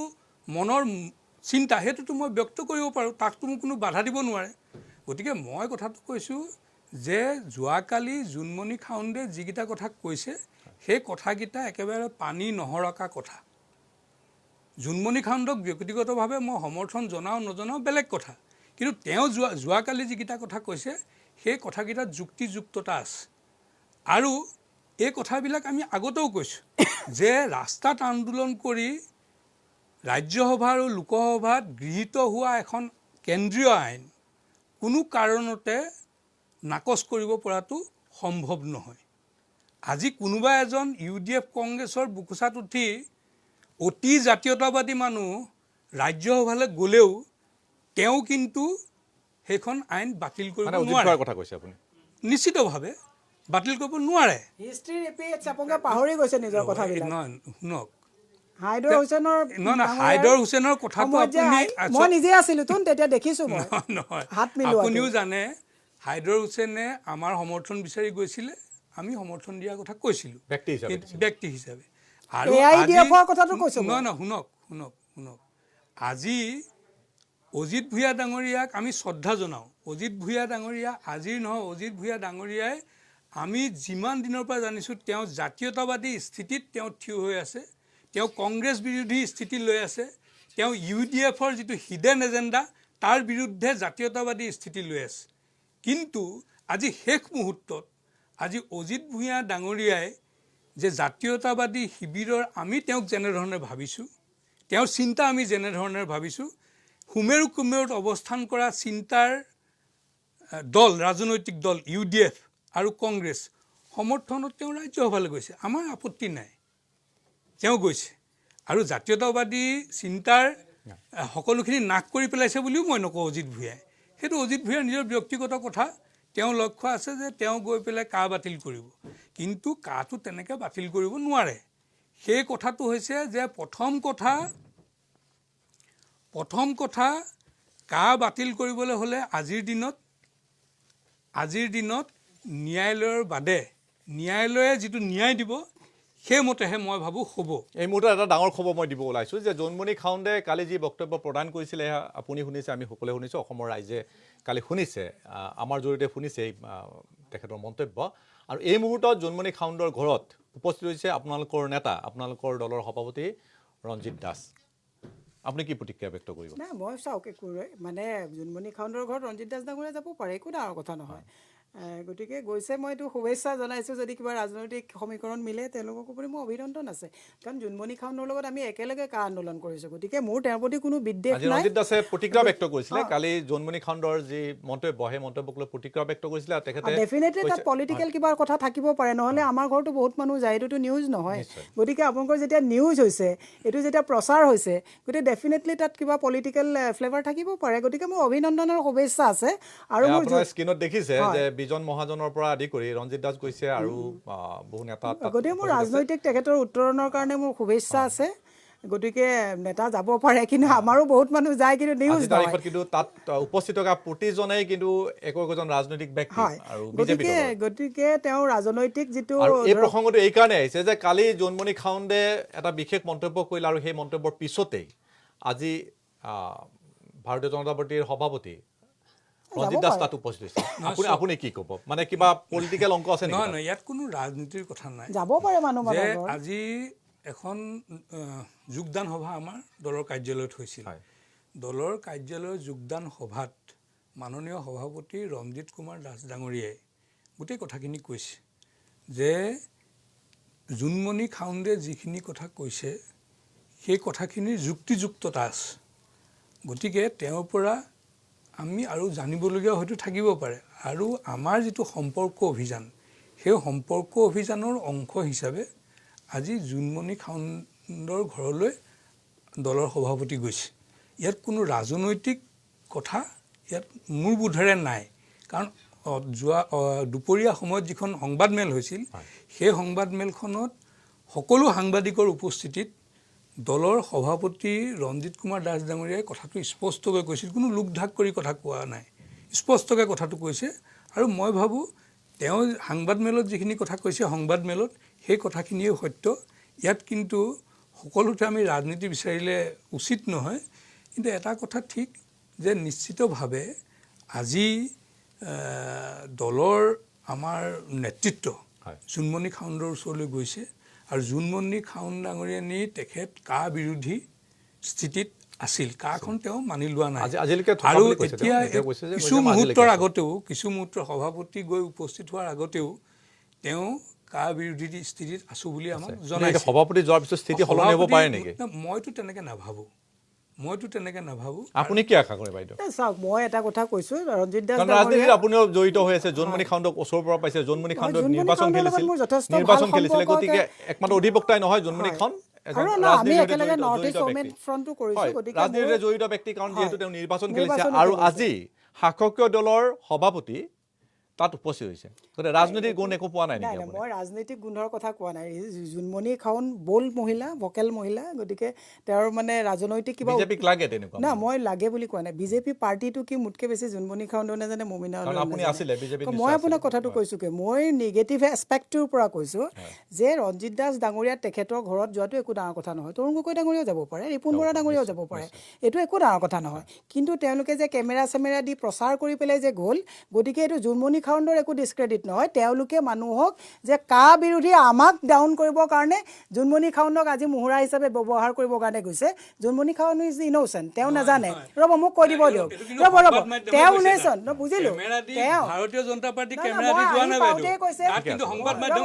মনৰ চিন্তা সেইটোতো মই ব্যক্ত কৰিব পাৰোঁ, তাকতো মোক কোনো বাধা দিব নোৱাৰে। গতিকে মই কথাটো কৈছোঁ যে যোৱাকালি জোনমণি খাউণ্ডে যিকেইটা কথা কৈছে সেই কথাকেইটা একেবাৰে পানী নহৰকা কথা। জোনমণি খাউণ্ডক ব্যক্তিগতভাৱে মই সমৰ্থন জনাওঁ নজনাওঁ বেলেগ কথা, কিন্তু তেওঁ যোৱাকালি যিকেইটা কথা কৈছে সেই কথাকেইটাত যুক্তিযুক্ততা আছে। আৰু এই কথাবিলাক আমি আগতেও কৈছোঁ যে ৰাস্তাত আন্দোলন কৰি ৰাজ্যসভা আৰু লোকসভাত গৃহীত হোৱা এখন কেন্দ্ৰীয় আইন কোনো কাৰণতে নাকচ কৰিব পৰাটো সম্ভৱ নহয়। আজি কোনোবা এজন UDF কংগ্ৰেছৰ বুকুচাত উঠি অতি জাতীয়তাবাদী মানুহ ৰাজ্যসভালৈ গ'লেও তেওঁ কিন্তু সেইখন আইন বাতিল কৰিব নোৱাৰে। কথা কৈছে আপুনি নিশ্চিতভাৱে বাতিল কৰিব নোৱাৰে। পাহৰি গৈছে নিজৰ কথাবিলাক। শুনক, হাইদৰ হুছেইনৰ কথাটো মই নিজে আছিলোঁ তেতিয়া দেখিছোঁ। আপুনিও জানে হাইদৰ হুছেইনে আমাৰ সমৰ্থন বিচাৰি গৈছিলে, আমি সমৰ্থন দিয়াৰ কথা কৈছিলোঁ ব্যক্তি হিচাপে। আৰু শুনক আজি অজিত ভূঞা ডাঙৰীয়াক আমি শ্ৰদ্ধা জনাওঁ। অজিত ভূঞা ডাঙৰীয়া আজিৰ নহয়, অজিত ভূঞা ডাঙৰীয়াই আমি যিমান দিনৰ পৰা জানিছোঁ তেওঁ জাতীয়তাবাদী স্থিতিত তেওঁ থিয় হৈ আছে, তেওঁ কংগ্ৰেছ বিৰোধী স্থিতি লৈ আছে, তেওঁ UDFৰ যিটো হিডেন এজেণ্ডা তাৰ বিৰুদ্ধে জাতীয়তাবাদী স্থিতি লৈ আছে। কিন্তু আজি শেষ মুহূৰ্তত আজি অজিত ভূঞা ডাঙৰীয়াই যে জাতীয়তাবাদী শিবিৰৰ আমি তেওঁক যেনেধৰণে ভাবিছোঁ, তেওঁৰ চিন্তা আমি যেনেধৰণে ভাবিছোঁ, সুমেৰু কুমেৰুত অৱস্থান কৰা চিন্তাৰ দল, ৰাজনৈতিক দল UDF আৰু কংগ্ৰেছ সমৰ্থনত তেওঁ ৰাজ্যসভালৈ গৈছে। আমাৰ আপত্তি নাই, তেওঁ গৈছে। আৰু জাতীয়তাবাদী চিন্তাৰ সকলোখিনি নাশ কৰি পেলাইছে বুলিও মই নকওঁ অজিত ভূঞাই। সেইটো অজিত ভূঞাৰ নিজৰ ব্যক্তিগত কথা। তেওঁ লক্ষ্য আছে যে তেওঁ গৈ পেলাই কা বাতিল কৰিব, কিন্তু কাটো তেনেকৈ বাতিল কৰিব নোৱাৰে। সেই কথাটো হৈছে যে প্ৰথম কথা কা বাতিল কৰিবলৈ হ'লে আজিৰ দিনত ন্যায়ালয়ৰ বাদে ন্যায়ালয়ে যিটো ন্যায় দিব সেইমতেহে মই ভাবোঁ হ'ব। এই মুহূৰ্তত এটা ডাঙৰ খবৰ মই দিব ওলাইছোঁ যে জোনমণি খাউণ্ডে কালি যি বক্তব্য প্ৰদান কৰিছিলে আপুনি শুনিছে, আমি সকলোৱে শুনিছোঁ, অসমৰ ৰাইজে কালি শুনিছে, আমাৰ জৰিয়তে শুনিছে তেখেতৰ মন্তব্য। আৰু এই মুহূৰ্তত জোনমণি খাউণ্ডৰ ঘৰত উপস্থিত হৈছে আপোনালোকৰ নেতা, আপোনালোকৰ দলৰ সভাপতি ৰঞ্জিত দাস। আপুনি কি প্ৰতিক্ৰিয়া ব্যক্ত কৰিব? নাই, মই চাওক মানে জোনমণি খাউণ্ডৰ ঘৰত ৰঞ্জিত দাস ডাঙৰীয়া যাব পাৰে, একো ডাঙৰ কথা নহয়। গতিকে গৈছে, মই এইটো শুভেচ্ছা জনাইছোঁ। যদি কিবা ৰাজনৈতিক সমীকৰণ মিলে তেওঁলোকৰ প্ৰতি মোৰ অভিনন্দন আছে, কাৰণ জোনমণি খাউণ্ডৰ লগত আমি একেলগে কা আন্দোলন কৰিছোঁ। গতিকে মোৰ তেওঁৰ প্ৰতি কোনো বিদ্বেষ নাই। ৰঞ্জিত দাসে প্ৰতিক্ৰিয়া ব্যক্ত কৰিছিলে কালি জোনমণি খাউণ্ডৰ যি মন্তব্য, সেই মন্তব্যক লৈ প্ৰতিক্ৰিয়া ব্যক্ত কৰিছিলে। তেখেতে ডেফিনেটলি তাত পলিটিকেল কিবা কথা থাকিব পাৰে, নহ'লে আমাৰ ঘৰতো বহুত মানুহ যায়, এইটোতো নিউজ নহয়। গতিকে আপোনালোকৰ যেতিয়া নিউজ হৈছে, এইটো যেতিয়া প্ৰচাৰ হৈছে, গতিকে ডেফিনেটলি তাত কিবা পলিটিকেল ফ্লেভাৰ থাকিব পাৰে। গতিকে মোৰ অভিনন্দন আৰু শুভেচ্ছা আছে। আৰু মোৰ স্ক্ৰীনত দেখিছে যে বিজন মহাজনৰ পৰা আদি কৰি ৰঞ্জিত দাস গৈছে আৰু বহু নেতা। গতিকে মোৰ ৰাজনৈতিক তেখেতৰ উত্তৰণৰ কাৰণে মোৰ শুভেচ্ছা আছে। গতিকে নেতা যাব পাৰে, কিন্তু আমাৰো বহুত মানুহ যায়, কিন্তু নিউজ নহয়। কিন্তু তাত উপস্থিত থকা প্ৰতিজনেই কিন্তু একোজন ৰাজনৈতিক ব্যক্তি আৰু বিজেপি। গতিকে তেওঁ ৰাজনৈতিক যিটো এই প্ৰসংগটো এই কাৰণে আহিছে যে কালি জোনমণি খাউণ্ডে এটা বিশেষ মন্তব্য কৰিলে, আৰু সেই মন্তব্যৰ পিছতেই আজি ভাৰতীয় জনতা পাৰ্টীৰ সভাপতি ৰঞ্জিত দাস তাত উপস্থিত হৈছে আপুনি কি ক'ব মানে কিবা পলিটিকেল অংক আছে নেকি নহয় ইয়াত কোনো ৰাজনীতিৰ কথা নাই যাব পাৰে মানুহ যে মানে আজি এখন যোগদান সভা আমাৰ দলৰ কাৰ্যালয়ত হৈছিল দলৰ কাৰ্যালয়ৰ যোগদান সভাত মাননীয় সভাপতি ৰঞ্জিত কুমাৰ দাস ডাঙৰীয়াই গোটেই কথাখিনি কৈছে যে জোনমণি খাউণ্ডে যিখিনি কথা কৈছে সেই কথাখিনিৰ যুক্তিযুক্ততা আছে গতিকে তেওঁৰ পৰা আমি আৰু জানিবলগীয়া হয়তো থাকিব পাৰে আৰু আমাৰ যিটো সম্পৰ্ক অভিযান সেই সম্পৰ্ক অভিযানৰ অংশ হিচাপে আজি জোনমণি খাউণ্ডৰ ঘৰলৈ দলৰ সভাপতি গৈছে ইয়াত কোনো ৰাজনৈতিক কথা ইয়াত মোৰ বোধেৰে নাই কাৰণ যোৱা দুপৰীয়া সময়ত যিখন সংবাদমেল হৈছিল সেই সংবাদমেলখনত সকলো সাংবাদিকৰ উপস্থিতিত দলৰ সভাপতি ৰঞ্জিত কুমাৰ দাস ডাঙৰীয়াই কথাটো স্পষ্টকৈ কৈছিল কোনো লোকঢাক কৰি কথা কোৱা নাই স্পষ্টকৈ কথাটো কৈছে আৰু মই ভাবোঁ তেওঁ সাংবাদমেলত যিখিনি কথা কৈছে সংবাদমেলত সেই কথাখিনিয়ে সত্য ইয়াত কিন্তু সকলোতে আমি ৰাজনীতি বিচাৰিলে উচিত নহয় কিন্তু এটা কথা ঠিক যে নিশ্চিতভাৱে আজি দলৰ আমাৰ নেতৃত্ব জোনমণি খাউণ্ডৰ ওচৰলৈ গৈছে আৰু জোনমণি খাউণ্ড ডাঙৰীয়ানী তেখেত কা বিৰোধী স্থিতিত আছিল কাখন তেওঁ মানি লোৱা নাই আৰু এতিয়া কিছু মুহূৰ্তৰ সভাপতি গৈ উপস্থিত হোৱাৰ আগতেও তেওঁ কা বিৰোধী স্থিতিত আছো বুলি আমাক জনাইছে সভাপতি যোৱাৰ পিছত স্থিতি সলনি হ'ব পাৰে নেকি মইতো তেনেকৈ নাভাবোঁ আপুনি কি আশা কৰে বাইদেউ চাওক মই এটা কথা কৈছোঁ ৰঞ্জিত দাস ৰাজনীতিত আপুনিও জড়িত হৈ আছে জোনমণি খাউণ্ডক ওচৰৰ পৰা পাইছে জোনমণি খাউণ্ডক নিৰ্বাচন খেলিছিলে গতিকে একমাত্ৰ অধিবক্তাই নহয় জোনমণি খাউণ্ড ৰাজনীতিৰে জড়িত ব্যক্তি কাৰণ যিহেতু তেওঁ নিৰ্বাচন খেলিছে আৰু আজি শাসকীয় দলৰ সভাপতি তাত উপস্থিত হৈছে গতিকে ৰাজনৈতিক গুণ একো পোৱা নাই নেকি মই ৰাজনৈতিক গুণৰ কথা কোৱা নাই জোনমণি খাউণ্ড বোল্ড মহিলা ভকেল মহিলা গতিকে তেওঁৰ মানে ৰাজনৈতিক কিবা বিজেপিক লাগে তেনেকুৱা না মই লাগে বুলি কোৱা নাই বিজেপি পাৰ্টিটো কি মোতকৈ বেছি জোনমণি খাউণ্ডে নাজানে মমিনা আপুনি আছিলে বিজেপি মই আপোনাক কথাটো কৈছোঁ কি মই নিগেটিভ এছপেক্টটোৰ পৰা কৈছোঁ যে ৰঞ্জিত দাস ডাঙৰীয়া তেখেতৰ ঘৰত যোৱাটো একো ডাঙৰ কথা নহয় তৰুণ গগৈ ডাঙৰীয়াও যাব পাৰে ৰিপুণ বৰা ডাঙৰীয়াও যাব পাৰে এইটো একো ডাঙৰ কথা নহয় কিন্তু তেওঁলোকে যে কেমেৰা চেমেৰা দি প্ৰচাৰ কৰি পেলাই যে গ'ল গতিকে এইটো জোনমণি খাউণ্ডৰ একো ডিছক্ৰেডিট নহয় তেওঁলোকে মানুহক যে কা বিৰোধী আমাক ডাউন কৰিবৰ কাৰণে জোনমণি খাউণ্ডক আজি মুহুৰা হিচাপে ব্যৱহাৰ কৰিবৰ কাৰণে গৈছে জোনমণি খাউণ্ড ইজ ইন'চেণ্ট তেওঁ নাজানে ৰ'ব মোক কৈ দিব দিয়ক ৰ'ব তেওঁ ইন'চেণ্ট বুজিলোঁ ভাৰতীয় জনতা পাৰ্টি কেমেৰা দি যোৱা নাই কৈছে কিন্তু সংবাদ মাধ্যম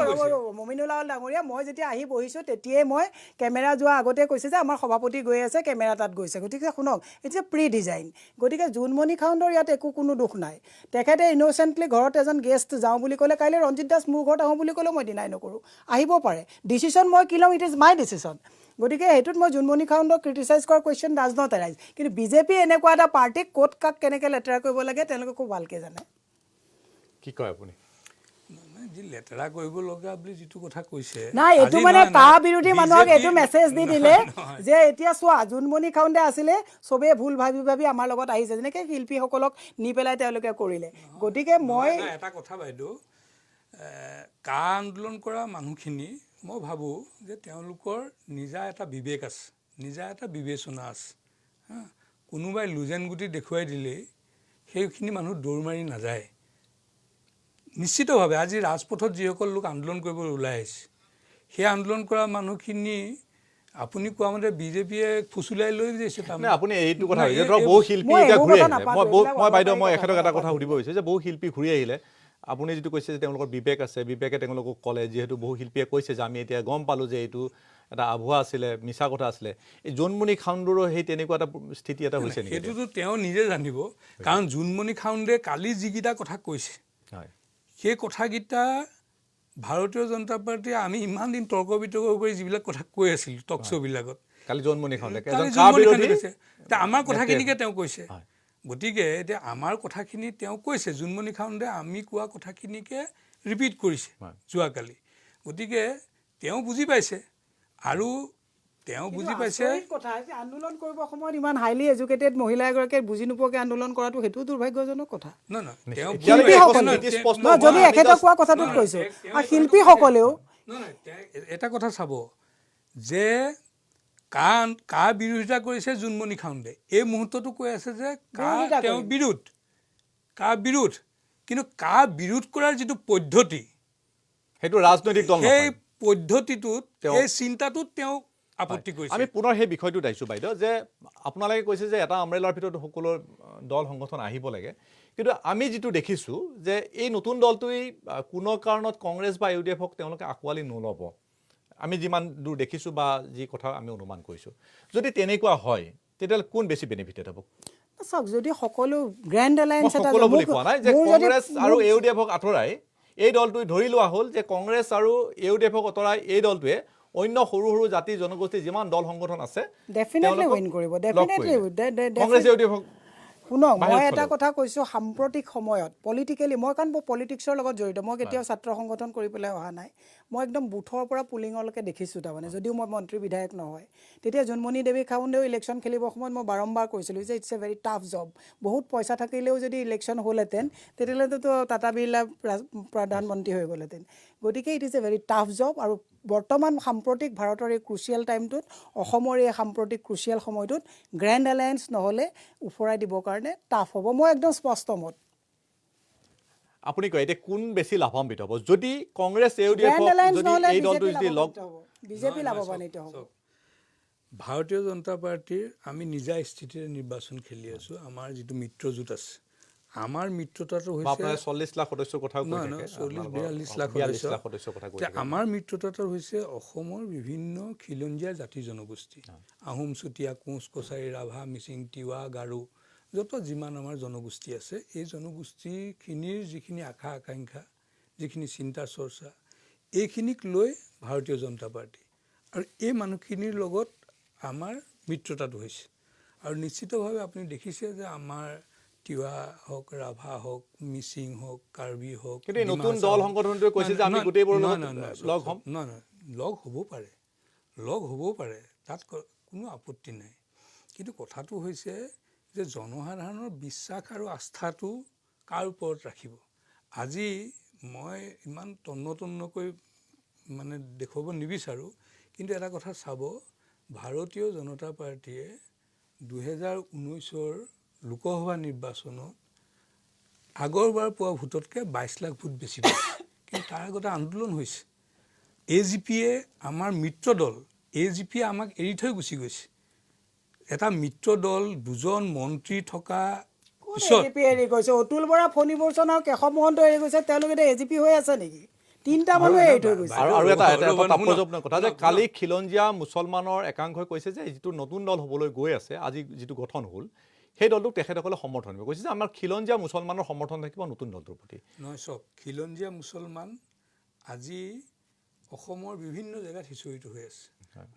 মমিনুলাল ডাঙৰীয়া মই যেতিয়া আহি বহিছোঁ তেতিয়াই মই কেমেৰা যোৱাৰ আগতে কৈছে যে আমাৰ সভাপতি গৈ আছে কেমেৰা তাত গৈছে গতিকে শুনক ইটছ এ প্ৰি ডিজাইন গতিকে জোনমণি খাউণ্ডৰ ইয়াত একো কোনো দুখ নাই তেখেতে ইন'চেণ্টলি ঘৰত এজন গেষ্ট যাওঁ বুলি ক'লে কাইলৈ ৰঞ্জিত দাস মোৰ ঘৰত আহোঁ বুলি ক'লেও মই ডিনাই নকৰোঁ আহিব পাৰে ডিচিশ্যন মই কি ল'ম ইট ইজ মাই ডিচিশ্যন গতিকে সেইটোত মই জোনমণি খাউণ্ডক ক্ৰিটিচাইজ কৰাৰ কুৱেশ্যন ডাজ নট এৰাইজ কিন্তু বিজেপি এনেকুৱা এটা পাৰ্টিক ক'ত কাক কেনেকৈ লেতেৰা কৰিব লাগে তেওঁলোকে খুব ভালকৈ জানে কি কয় আপুনি যি লেতেৰা কৰিব লগা বুলি যিটো কথা কৈছে নাই এইটো মানে কা বিৰোধী মানুহক এইটো মেছেজ দি দিলে যে এতিয়া চোৱা জোনমণি খাউণ্ডে আছিলে চবেই ভুল ভাবি আমাৰ লগত আহিছে যেনেকৈ শিল্পীসকলক নি পেলাই তেওঁলোকে কৰিলে গতিকে মই এটা কথা বাইদেউ কা আন্দোলন কৰা মানুহখিনি মই ভাবোঁ যে তেওঁলোকৰ নিজা এটা বিবেক আছে নিজা এটা বিবেচনা আছে কোনোবাই লুজেন গুটি দেখুৱাই দিলেই সেইখিনি মানুহ দৌৰ মাৰি নাযায় নিশ্চিতভাৱে আজি ৰাজপথত যিসকল লোক আন্দোলন কৰিবলৈ ওলাই আহিছে সেই আন্দোলন কৰা মানুহখিনি আপুনি কোৱা মতে বিজেপিয়ে ফুচুলাই লৈ গৈছে তাৰমানে আপুনি এইটো কথা বহু শিল্পী এতিয়া ঘূৰি আহিলে মই বাইদেউ মই এখেতক এটা কথা সুধিব বিচাৰিছোঁ যে বহু শিল্পী ঘূৰি আহিলে আপুনি যিটো কৈছে যে তেওঁলোকৰ বিবেক আছে বিবেকে তেওঁলোকক ক'লে যিহেতু বহু শিল্পীয়ে কৈছে যে আমি এতিয়া গম পালোঁ যে এইটো এটা আভুৱা আছিলে মিছা কথা আছিলে এই জোনমণি খাউণ্ডৰো সেই তেনেকুৱা এটা স্থিতি এটা হৈছে নেকি সেইটোতো তেওঁ নিজে জানিব কাৰণ জোনমণি খাউণ্ডে কালি যিকেইটা কথা কৈছে হয় সেই কথাকেইটা ভাৰতীয় জনতা পাৰ্টীয়ে আমি ইমান দিন তৰ্ক বিতৰ্ক কৰি যিবিলাক কথা কৈ আছিলোঁ টক শ্ব'বিলাকত কালি জোনমণি খাউণ্ডে কৈছে আমাৰ কথাখিনিকে তেওঁ কৈছে গতিকে এতিয়া আমাৰ কথাখিনি তেওঁ কৈছে জোনমণি খাউণ্ডে আমি কোৱা কথাখিনিকে ৰিপিট কৰিছে যোৱাকালি গতিকে তেওঁ বুজি পাইছে আৰু তেওঁ বুজি পাইছে কথা আন্দোলন কৰিব সময়ত ইমান হাইলি এডুকেটেড মহিলা এগৰাকীয়ে বুজি নোপোৱাকৈ আন্দোলন কৰাটো সেইটো দুৰ্ভাগ্যজনক কথা যদি এখেতক কোৱা কথাটোত কৈছোঁ আৰু শিল্পীসকলেও এটা কথা চাব যে কা বিৰোধিতা কৰিছে জোনমণি খাউণ্ডে এই মুহূৰ্তটো কৈ আছে যে কা তেওঁ বিৰোধ কা বিৰোধ, কিন্তু কা বিৰোধ কৰাৰ যিটো পদ্ধতি, সেইটো ৰাজনৈতিক দল সেই নহয়। পদ্ধতিটোত এই চিন্তাটোত তেওঁ আপত্তি কৰিছে। আমি পুনৰ সেই বিষয়টোত আহিছোঁ বাইদেউ, যে আপোনালোকে কৈছে যে এটা আমব্ৰেলাৰ ভিতৰত সকলো দল সংগঠন আহিব লাগে, কিন্তু আমি যিটো দেখিছোঁ যে এই নতুন দলটোৱেই কোনো কাৰণত কংগ্ৰেছ বা UDF-ক তেওঁলোকে আঁকোৱালি নল'ব, আমি যিমান দূৰ দেখিছোঁ বা যি কথা আমি অনুমান কৰিছোঁ। যদি তেনেকুৱা হয় তেতিয়াহ'লে কোন বেছি বেনিফিটেড হ'ব? চাওক, যদি সকলো গ্ৰেণ্ড এলায়েন্স এটা সকলো বুলি কোৱা নাই, যে কংগ্ৰেছ আৰু UDF-ক আঁতৰাই এই দলটোৱে ধৰি লোৱা হ'ল যে কংগ্ৰেছ আৰু UDF-ক আঁতৰাই এই দলটোৱে অন্য সৰু সৰু জাতি জনগোষ্ঠী যিমান দল সংগঠন আছে ডেফিনেটলি উইন কৰিব, কংগ্ৰেছ UDF-ক। শুনক, মই এটা কথা কৈছোঁ, সাম্প্ৰতিক সময়ত পলিটিকেলি, মই কাৰণ পলিটিক্সৰ লগত জড়িত, মই কেতিয়াও ছাত্ৰ সংগঠন কৰি পেলাই অহা নাই, মই একদম বুথৰ পৰা পুলিঙলৈকে দেখিছোঁ। তাৰমানে যদিও মই মন্ত্ৰী বিধায়ক নহয়, তেতিয়া জোনমণি দেৱী খাউণ্ডেও ইলেকশ্যন খেলিবৰ সময়ত মই বাৰম্বাৰ কৈছিলোঁ যে it's a very tough job. বহুত পইচা থাকিলেও যদি ইলেকশ্যন হ'লহেঁতেন তেতিয়াহ'লেতো টাটা বিৰলা প্ৰধানমন্ত্ৰী হৈ গ'লহেঁতেন। গতিকে it is a very tough job. আৰু বৰ্তমান সাম্প্ৰতিক ভাৰতৰ এই ক্ৰুচিয়েল টাইমটোত, অসমৰ এই সাম্প্ৰতিক ক্ৰুচিয়েল সময়টোত গ্ৰেণ্ড এলায়েন্স নহ'লে উফৰাই দিবৰ কাৰণে টাফ হ'ব, মই একদম স্পষ্ট মত। আপুনি কয় এতিয়া কোন বেছি লাভান্বিত হ'ব যদি কংগ্ৰেছ UDF এই দলটো যদি লগ? বিজেপি লাভৱান্বিত হ'ব। ভাৰতীয় জনতা পাৰ্টীৰ আমি নিজা স্থিতিৰে নিৰ্বাচন খেলি আছোঁ। আমাৰ যিটো মিত্ৰজোঁট আছে, আমাৰ মিত্ৰতাটো হৈছে 40 লাখ সদস্যৰ কথা কৈ থাকে, 42 লাখ সদস্যৰ কথা কৈ থাকে। আমাৰ মিত্ৰতাটো হৈছে অসমৰ বিভিন্ন খিলঞ্জীয়া জাতি জনগোষ্ঠী, আহোম, চুতীয়া, কোঁচ, কছাৰী, ৰাভা, মিচিং, তিৱা, গাৰো, যত যিমান আমাৰ জনগোষ্ঠী আছে, এই জনগোষ্ঠীখিনিৰ যিখিনি আশা আকাংক্ষা, যিখিনি চিন্তা চৰ্চা, এইখিনিক লৈ ভাৰতীয় জনতা পাৰ্টী আৰু এই মানুহখিনিৰ লগত আমাৰ মিত্ৰতাটো হৈছে। আৰু নিশ্চিতভাৱে আপুনি দেখিছে যে আমাৰ তিৱা হওক, ৰাভা হওক, মিচিং হওক, কাৰ্বি হওক, কিন্তু নতুন দল সংগঠনটোৱে কৈছে যে আমি গোটেইবোৰ লগ হ'ম। নহয়, লগ হ'বও পাৰে, তাত কোনো আপত্তি নাই। কিন্তু কথাটো হৈছে যে জনসাধাৰণৰ বিশ্বাস আৰু আস্থাটো কাৰ ওপৰত ৰাখিব। আজি মই ইমান তন্নকৈ মানে দেখুৱাব নিবিচাৰোঁ, কিন্তু এটা কথা চাব, ভাৰতীয় জনতা পাৰ্টীয়ে 2019 লোকসভা নিৰ্বাচনত আগৰবাৰ পোৱা ভোটতকৈ 22 লাখ ভোট বেছি পাইছে। কিন্তু তাৰ আগতে আন্দোলন হৈছে। AGP-য়ে আমাৰ মিত্ৰ দল, AGP-য়ে আমাক এৰি থৈ গুচি গৈছে। এটা মিত্ৰ দল, দুজন মন্ত্ৰী থকা পিছত এৰি গৈছে, অতুল বৰা, ফণী বৰ্ষণ আৰু কেশৱ মহন্ত এৰি গৈছে, তেওঁলোকে এতিয়া AGP হৈ আছে নেকি? 3টা মানুহে এৰি থৈ গৈছে। আৰু এটা তাৎপৰ্যপূৰ্ণ কথা যে কালি খিলঞ্জীয়া মুছলমানৰ একাংশই কৈছে যে যিটো নতুন দল হ'বলৈ গৈ আছে, আজি যিটো গঠন হ'ল, সেই দলটোক তেখেতসকলে সমৰ্থন কৰিব। কৈছে যে আমাৰ খিলঞ্জীয়া মুছলমানৰ সমৰ্থন থাকিব নতুন দলটোৰ প্ৰতি। নহয়, চব খিলঞ্জীয়া মুছলমান আজি অসমৰ বিভিন্ন জেগাত সিঁচৰিত হৈ আছে।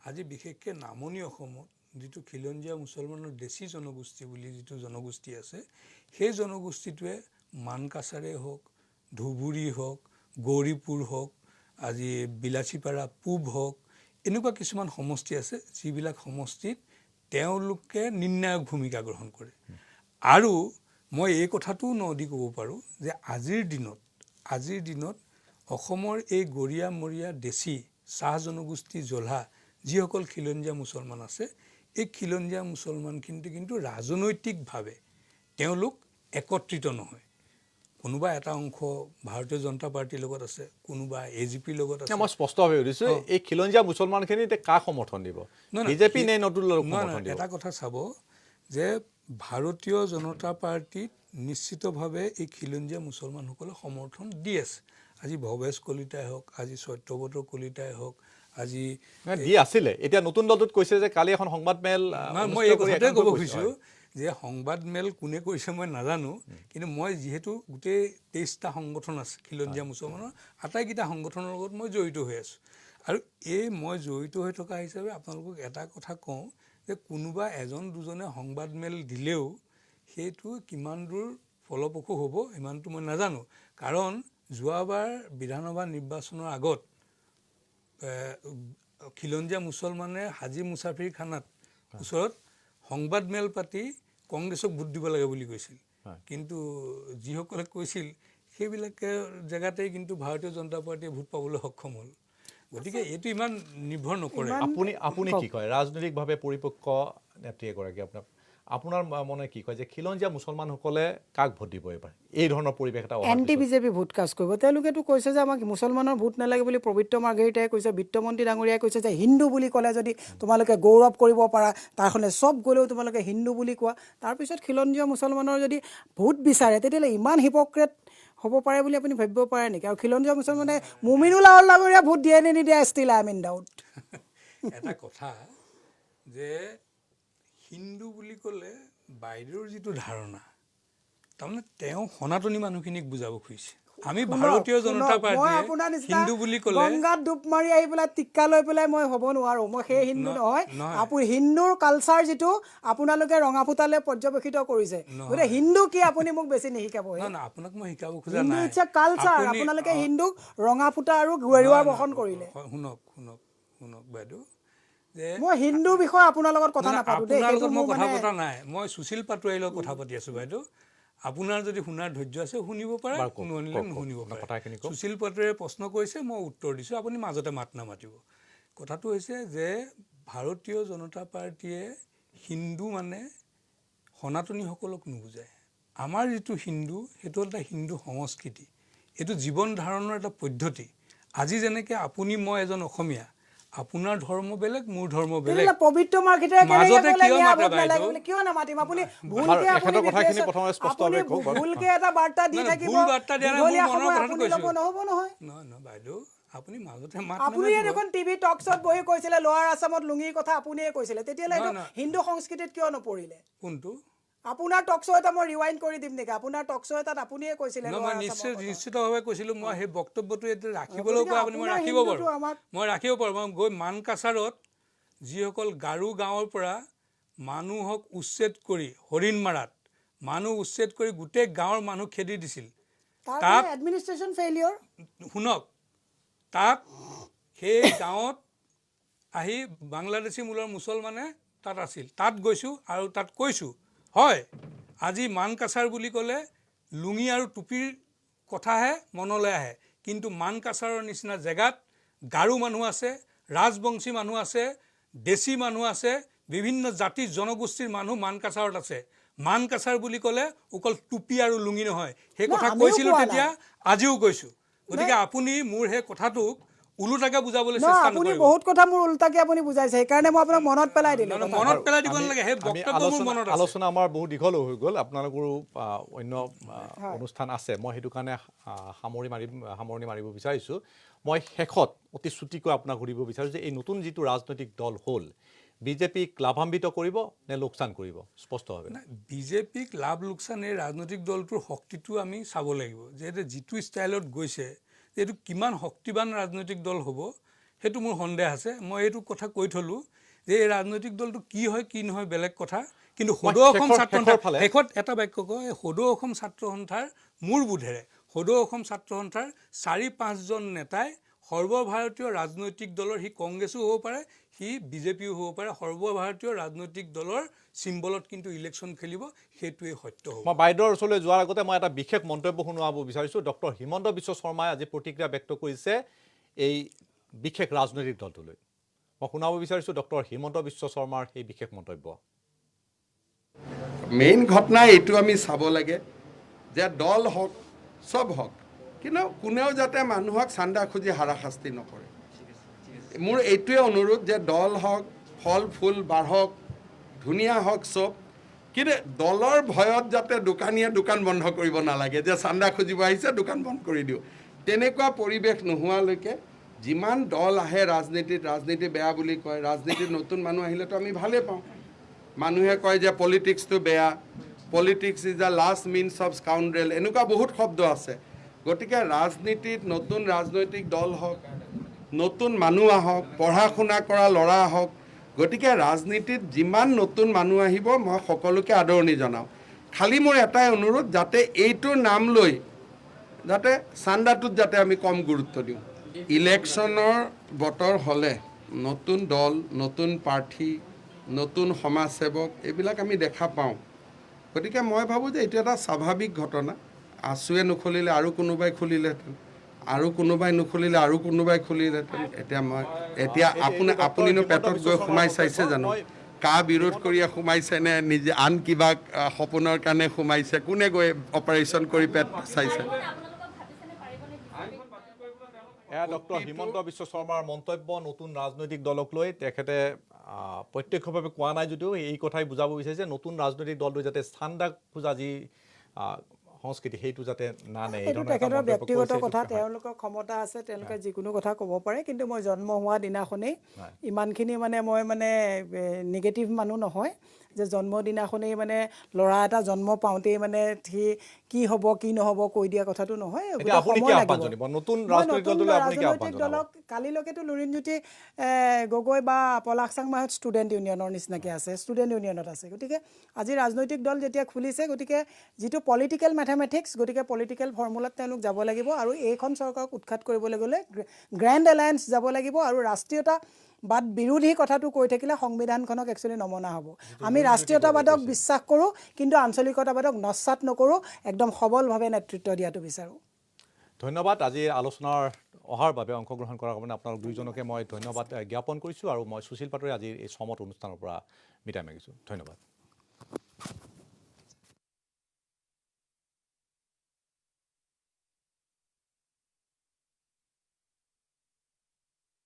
আজি বিশেষকৈ নামনি অসমত যিটো খিলঞ্জীয়া মুছলমানৰ দেশী জনগোষ্ঠী বুলি যিটো জনগোষ্ঠী আছে, সেই জনগোষ্ঠীটোৱে মানকাছাৰে হওক, ধুবুৰী হওক, গৌৰীপুৰ হওক, আজি বিলাচীপাৰা পূব হওক, এনেকুৱা কিছুমান সমষ্টি আছে যিবিলাক সমষ্টিত তেওঁলোকে নিৰ্ণায়ক ভূমিকা গ্ৰহণ কৰে। আৰু মই এই কথাটোও নদি ক'ব পাৰোঁ যে আজিৰ দিনত অসমৰ এই গৰীয়ামৰীয়া দেশী চাহ জনগোষ্ঠী জলহা যিসকল খিলঞ্জীয়া মুছলমান আছে, এই খিলঞ্জীয়া মুছলমানখিনি কিন্তু ৰাজনৈতিকভাৱে তেওঁলোক একত্ৰিত নহয়। কোনোবা এটা অংশ ভাৰতীয় জনতা পাৰ্টীৰ লগত আছে, কোনোবা AGP-ৰ লগত আছে। মই স্পষ্টভাৱে সুধিছোঁ, এই খিলঞ্জীয়া মুছলমানখিনি এতিয়া কাক সমৰ্থন দিব? বিজেপি নে নতুন দলক সমৰ্থন দিব? এটা কথা চাব যে ভাৰতীয় জনতা পাৰ্টীত নিশ্চিতভাৱে এই খিলঞ্জীয়া মুছলমানসকলে সমৰ্থন দি আছে। আজি ভৱেশ কলিতাই হওক, আজি সত্যব্ৰত কলিতাই হওক, আজি দি আছিলে, এতিয়া নতুন দলটোত কৈছে যে কালি এখন সংবাদমেল। মই এই কথাটোৱে ক'ব খুজিছোঁ যে সংবাদমেল কোনে কৰিছে মই নাজানো, কিন্তু মই যিহেতু গোটেই 23টা সংগঠন আছে খিলঞ্জীয়া মুছলমানৰ, আটাইকেইটা সংগঠনৰ লগত মই জড়িত হৈ আছোঁ। আৰু এই মই জড়িত হৈ থকা হিচাপে আপোনালোকক এটা কথা কওঁ যে কোনোবা এজন দুজনে সংবাদমেল দিলেও সেইটো কিমান দূৰ ফলপ্ৰসূ হ'ব ইমানটো মই নাজানো। কাৰণ যোৱাবাৰ বিধানসভা নিৰ্বাচনৰ আগত খিলঞ্জীয়া মুছলমানে হাজি মুছাফিৰ খানাত ওচৰত সংবাদমেল পাতি কংগ্ৰেছক ভোট দিব লাগে বুলি কৈছিল। কিন্তু যিসকলে কৈছিল সেইবিলাকে জেগাতেই কিন্তু ভাৰতীয় জনতা পাৰ্টীয়ে ভোট পাবলৈ সক্ষম হ'ল। গতিকে এইটো ইমান নিৰ্ভৰ নকৰে। আপুনি কি কয়, ৰাজনৈতিকভাৱে পৰিপক্ক নেত্ৰী এগৰাকী, আপোনাৰ মনে কি কয় যে খিলঞ্জীয়া মুছলমানসকলে কাক ভোট দিব এইবাৰ এই ধৰণৰ পৰিৱেশ এটা এণ্টি বিজেপি ভোট কাজ কৰিব তেওঁলোকেতো কৈছে যে আমাক মুছলমানৰ ভোট নালাগে বুলি পবিত্ৰ মাৰ্ঘেৰিটাই কৈছে বিত্তমন্ত্ৰী ডাঙৰীয়াই কৈছে যে হিন্দু বুলি ক'লে যদি তোমালোকে গৌৰৱ কৰিব পাৰা তাৰখনে চব গ'লেও তোমালোকে হিন্দু বুলি কোৱা তাৰপিছত খিলঞ্জীয়া মুছলমানৰ যদি ভোট বিচাৰে তেতিয়াহ'লে ইমান হিপক্ৰেট হ'ব পাৰে বুলি আপুনি ভাবিব পাৰে নেকি আৰু খিলঞ্জীয়া মুছলমানে মুমিনুল আউল ডাঙৰীয়া ভোট দিয়ে নে নিদিয়ে still I am in doubt এটা কথা যে হিন্দু বুলি ক'লে বাইদেউৰ যিটো ধাৰণা তাৰমানে তেওঁ সনাতনী মানুহখিনিক বুজাব খুজিছে আমি ভাৰতীয় জনতা পাৰ্টীয়ে হিন্দু বুলি ক'লে গংগাত ডুব মাৰি আহি পেলাই টিক্কা লৈ পেলাই মই হ'ব নোৱাৰোঁ মই সেই হিন্দু নহয় আপুনি হিন্দুৰ কালচাৰ যিটো আপোনালোকে ৰঙাফুটালে পৰ্যবেক্ষিত কৰিছে গতিকে হিন্দু কি আপুনি মোক বেছি নিশিকাব আপোনাক মই শিকাব খোজা নাই ইটছ এ কালচাৰ আপোনালোকে হিন্দুক ৰঙাফুটা আৰু গেৰুৱা বসন কৰিলে শুনক বাইদেউ মই হিন্দুৰ বিষয়ে আপোনাৰ লগত কথা নাপাতো দেই আপোনাৰ লগত মই কথা পতা নাই মই সুশীল পাটোৱাৰীৰ লগত কথা পাতি আছোঁ বাইদেউ আপোনাৰ যদি শুনাৰ ধৈৰ্য আছে শুনিব পাৰে নুশুনিলে নুশুনিব পাৰে সুশীল পাটোৱাৰীয়ে প্ৰশ্ন কৰিছে মই উত্তৰ দিছোঁ আপুনি মাজতে মাত নামাতিব কথাটো হৈছে যে ভাৰতীয় জনতা পাৰ্টীয়ে হিন্দু মানে সনাতনীসকলক নুবুজায় আমাৰ যিটো হিন্দু সেইটো এটা হিন্দু সংস্কৃতি এইটো জীৱন ধাৰণৰ এটা পদ্ধতি আজি যেনেকৈ আপুনি মই এজন অসমীয়া আপোনাৰ ধৰ্ম বেলেগ মোৰ ধৰ্ম বেলেগ পবিত্ৰ মাৰ্ঘেৰিটাই মাজতে কিয় নামাতিম আপুনি ভুলকে এটা বাৰ্তা দি থাকিব নহ'ব নহয় বাইদেউ আপুনি মাজতে আপুনিয়ে দেখোন টিভি টক শ্ব'ত বহি কৈছিলে লোৱাৰ আছামত লুঙিৰ কথা আপুনিয়ে কৈছিলে তেতিয়াহ'লে হিন্দু সংস্কৃতিত কিয় নপৰিলে কোনটো আপোনাৰ টক শ্ব' এটা মই ৰিৱাইণ্ড কৰি দিম নেকি আপোনাৰ টক শ্ব' এটাত আপুনিয়ে কৈছিলে মই নিশ্চিতভাৱে কৈছিলোঁ মই সেই বক্তব্যটো এতিয়া ৰাখিবলৈ কৈ আপুনি মই ৰাখিব পাৰোঁ মই ৰাখিব পাৰোঁ মই গৈ মানকাছাৰত যিসকল গাৰো গাঁৱৰ পৰা মানুহক উচ্ছেদ কৰি হৰিণ মাৰাত মানুহ উচ্ছেদ কৰি গোটেই গাঁৱৰ মানুহ খেদি দিছিল তাত এডমিনিষ্ট্ৰেশ্যন ফেইলিয়ৰ শুনক তাত সেই গাঁৱত আহি বাংলাদেশী মূলৰ মুছলমানে তাত আছিল তাত গৈছোঁ আৰু তাত কৈছোঁ হয় আজি মানকাছাৰ বুলি ক'লে লুঙি আৰু টুপিৰ কথাহে মনলৈ আহে কিন্তু মানকাছাৰৰ নিচিনা জেগাত গাৰো মানুহ আছে ৰাজবংশী মানুহ আছে দেশী মানুহ আছে বিভিন্ন জাতি জনগোষ্ঠীৰ মানুহ মানকাছাৰত আছে মানকাছাৰ বুলি ক'লে অকল টুপি আৰু লুঙি নহয় সেই কথা কৈছিলোঁ তেতিয়া আজিও কৈছোঁ গতিকে আপুনি মোৰ সেই কথাটোক উলুটাকে বুজাবলৈ চেষ্টা নকৰিব আপুনি বহুত কথা মোৰ উলটাকে আপুনি বুজাইছে সেইকাৰণে মই আপোনাক মনত পেলাই দিলোঁ মনত পেলাই দিব নালাগে সেই বক্তব্য মোৰ মনত আছে আলোচনা আমাৰ বহুত দীঘল হৈ গ'ল আপোনালোকৰো অন্য অনুষ্ঠান আছে মই সেইটো কাৰণে সামৰণি মাৰিব বিচাৰিছোঁ মই শেষত অতি চুটিকৈ আপোনাক সুধিব বিচাৰোঁ যে এই নতুন যিটো ৰাজনৈতিক দল হ'ল বিজেপিক লাভান্বিত কৰিব নে লোকচান কৰিব স্পষ্টভাৱে বিজেপিক লাভ লোকচান এই ৰাজনৈতিক দলটোৰ শক্তিটো আমি চাব লাগিব যিটো ষ্টাইলত গৈছে এইটো কিমান শক্তিবান ৰাজনৈতিক দল হ'ব সেইটো মোৰ সন্দেহ আছে মই এইটো কথা কৈ থলোঁ যে এই ৰাজনৈতিক দলটো কি হয় কি নহয় বেলেগ কথা কিন্তু সদৌ অসম ছাত্ৰ সন্থাৰ শেষত এটা বাক্য কয় এই সদৌ অসম ছাত্ৰ সন্থাৰ মোৰ বোধেৰে সদৌ অসম ছাত্ৰ সন্থাৰ 4-5জন নেতাই সৰ্বভাৰতীয় ৰাজনৈতিক দলৰ সি কংগ্ৰেছো হ'ব পাৰে সি বিজেপিও হ'ব পাৰে সৰ্বভাৰতীয় ৰাজনৈতিক দলৰ চিম্বলত কিন্তু ইলেকশ্যন খেলিব সেইটোৱে সত্য হ'ব মই বাইদেউৰ ওচৰলৈ যোৱাৰ আগতে মই এটা বিশেষ মন্তব্য শুনোৱাব বিচাৰিছোঁ ডক্টৰ হিমন্ত বিশ্ব শৰ্মাই আজি প্ৰতিক্ৰিয়া ব্যক্ত কৰিছে এই বিশেষ ৰাজনৈতিক দলটোলৈ মই শুনাব বিচাৰিছোঁ ডক্টৰ হিমন্ত বিশ্ব শৰ্মাৰ সেই বিশেষ মন্তব্য মেইন ঘটনা এইটো আমি চাব লাগে যে দল হওক চব হওক কিন্তু কোনেও যাতে মানুহক চান্দা খুজি হাৰাশাস্তি নকৰে মোৰ এইটোৱে অনুৰোধ যে দল হওক ফল ফুল বাঢ়ক ধুনীয়া হওক চব কিন্তু দলৰ ভয়ত যাতে দোকানীয়ে দোকান বন্ধ কৰিব নালাগে যে চান্দা খুজিব আহিছে দোকান বন্ধ কৰি দিওঁ তেনেকুৱা পৰিৱেশ নোহোৱালৈকে যিমান দল আহে ৰাজনীতি বেয়া বুলি কয় ৰাজনীতিত নতুন মানুহ আহিলেতো আমি ভালেই পাওঁ মানুহে কয় যে পলিটিক্সটো বেয়া politics is the last means of scoundrel এনেকুৱা বহুত শব্দ আছে গতিকে ৰাজনীতিত নতুন ৰাজনৈতিক দল হওক নতুন মানুহ আহক পঢ়া শুনা কৰা ল'ৰা আহক গতিকে ৰাজনীতিত যিমান নতুন মানুহ আহিব মই সকলোকে আদৰণি জনাওঁ খালি মোৰ এটাই অনুৰোধ যাতে এইটোৰ নাম লৈ যাতে চান্দাটোত যাতে আমি কম গুৰুত্ব দিওঁ ইলেকশ্যনৰ বতৰ হ'লে নতুন দল নতুন প্ৰাৰ্থী নতুন সমাজসেৱক এইবিলাক আমি দেখা পাওঁ গতিকে মই ভাবোঁ যে এইটো এটা স্বাভাৱিক ঘটনা আছুৱে নুখুলিলে আৰু কোনোবাই খুলিলেহেঁতেন আৰু কোনোবাই নুখুলিলে আৰু কোনোবাই খুলিলেহেঁতেন এতিয়া আপুনিনো পেটত গৈ সোমাই চাইছে জানো কা বিৰোধ কৰি সোমাইছে নে নিজে আন কিবা সপোনৰ কাৰণে সোমাইছে, কোনে গৈ অপাৰেশ্যন কৰি পেট চাইছে। এয়া ডক্টৰ হিমন্ত বিশ্ব শৰ্মাৰ মন্তব্য নতুন ৰাজনৈতিক দলক লৈ। তেখেতে প্ৰত্যক্ষভাৱে কোৱা নাই যদিও এই কথাই বুজাব বিচাৰিছে নতুন ৰাজনৈতিক দলটো যাতে চান্দা খোজা যি সংস্কৃতি সেইটো যাতে নানে। এইটো তেখেতৰ ব্যক্তিগত কথা, তেওঁলোকৰ ক্ষমতা আছে, তেওঁলোকে যিকোনো কথা ক'ব পাৰে। কিন্তু মই জন্ম হোৱা দিনাখনেই ইমানখিনি মানে মই মানে নিগেটিভ মানুহ নহয় যে জন্মদিনাখনেই মানে ল'ৰা এটা জন্ম পাওঁতেই মানে সি কি হ'ব কি নহ'ব কৈ দিয়া কথাটো নহয়। ৰাজনৈতিক দলক কালিলৈকেতো লুৰিণজ্যোতি গগৈ বা পলাশ চাংমাহঁত ষ্টুডেণ্ট ইউনিয়নৰ নিচিনাকৈ আছে, ষ্টুডেণ্ট ইউনিয়নত আছে। গতিকে আজি ৰাজনৈতিক দল যেতিয়া খুলিছে, গতিকে যিটো পলিটিকেল মেথামেটিক্স, গতিকে পলিটিকেল ফৰ্মুলাত তেওঁলোক যাব লাগিব। আৰু এইখন চৰকাৰক উৎখাত কৰিবলৈ গ'লে গ্ৰেণ্ড এলায়েন্স যাব লাগিব। আৰু ৰাষ্ট্ৰীয়তাবাদ বিৰোধী কথাটো কৈ থাকিলে সংবিধানখনক একচুৱেলি নমনা হ'ব। আমি ৰাষ্ট্ৰীয়তাবাদক বিশ্বাস কৰোঁ, কিন্তু আঞ্চলিকতাবাদক নস্যাৎ নকৰোঁ, একদম সবলভাৱে নেতৃত্ব দিয়াটো বিচাৰোঁ। ধন্যবাদ। আজি আলোচনাৰ অহাৰ বাবে অংশগ্ৰহণ কৰাৰ কাৰণে আপোনালোক দুয়োজনকে মই ধন্যবাদ জ্ঞাপন কৰিছোঁ। আৰু মই সুশীল পাটোৱাৰী আজিৰ এই সমত অনুষ্ঠানৰ পৰা বিদায় মাগিছোঁ। ধন্যবাদ।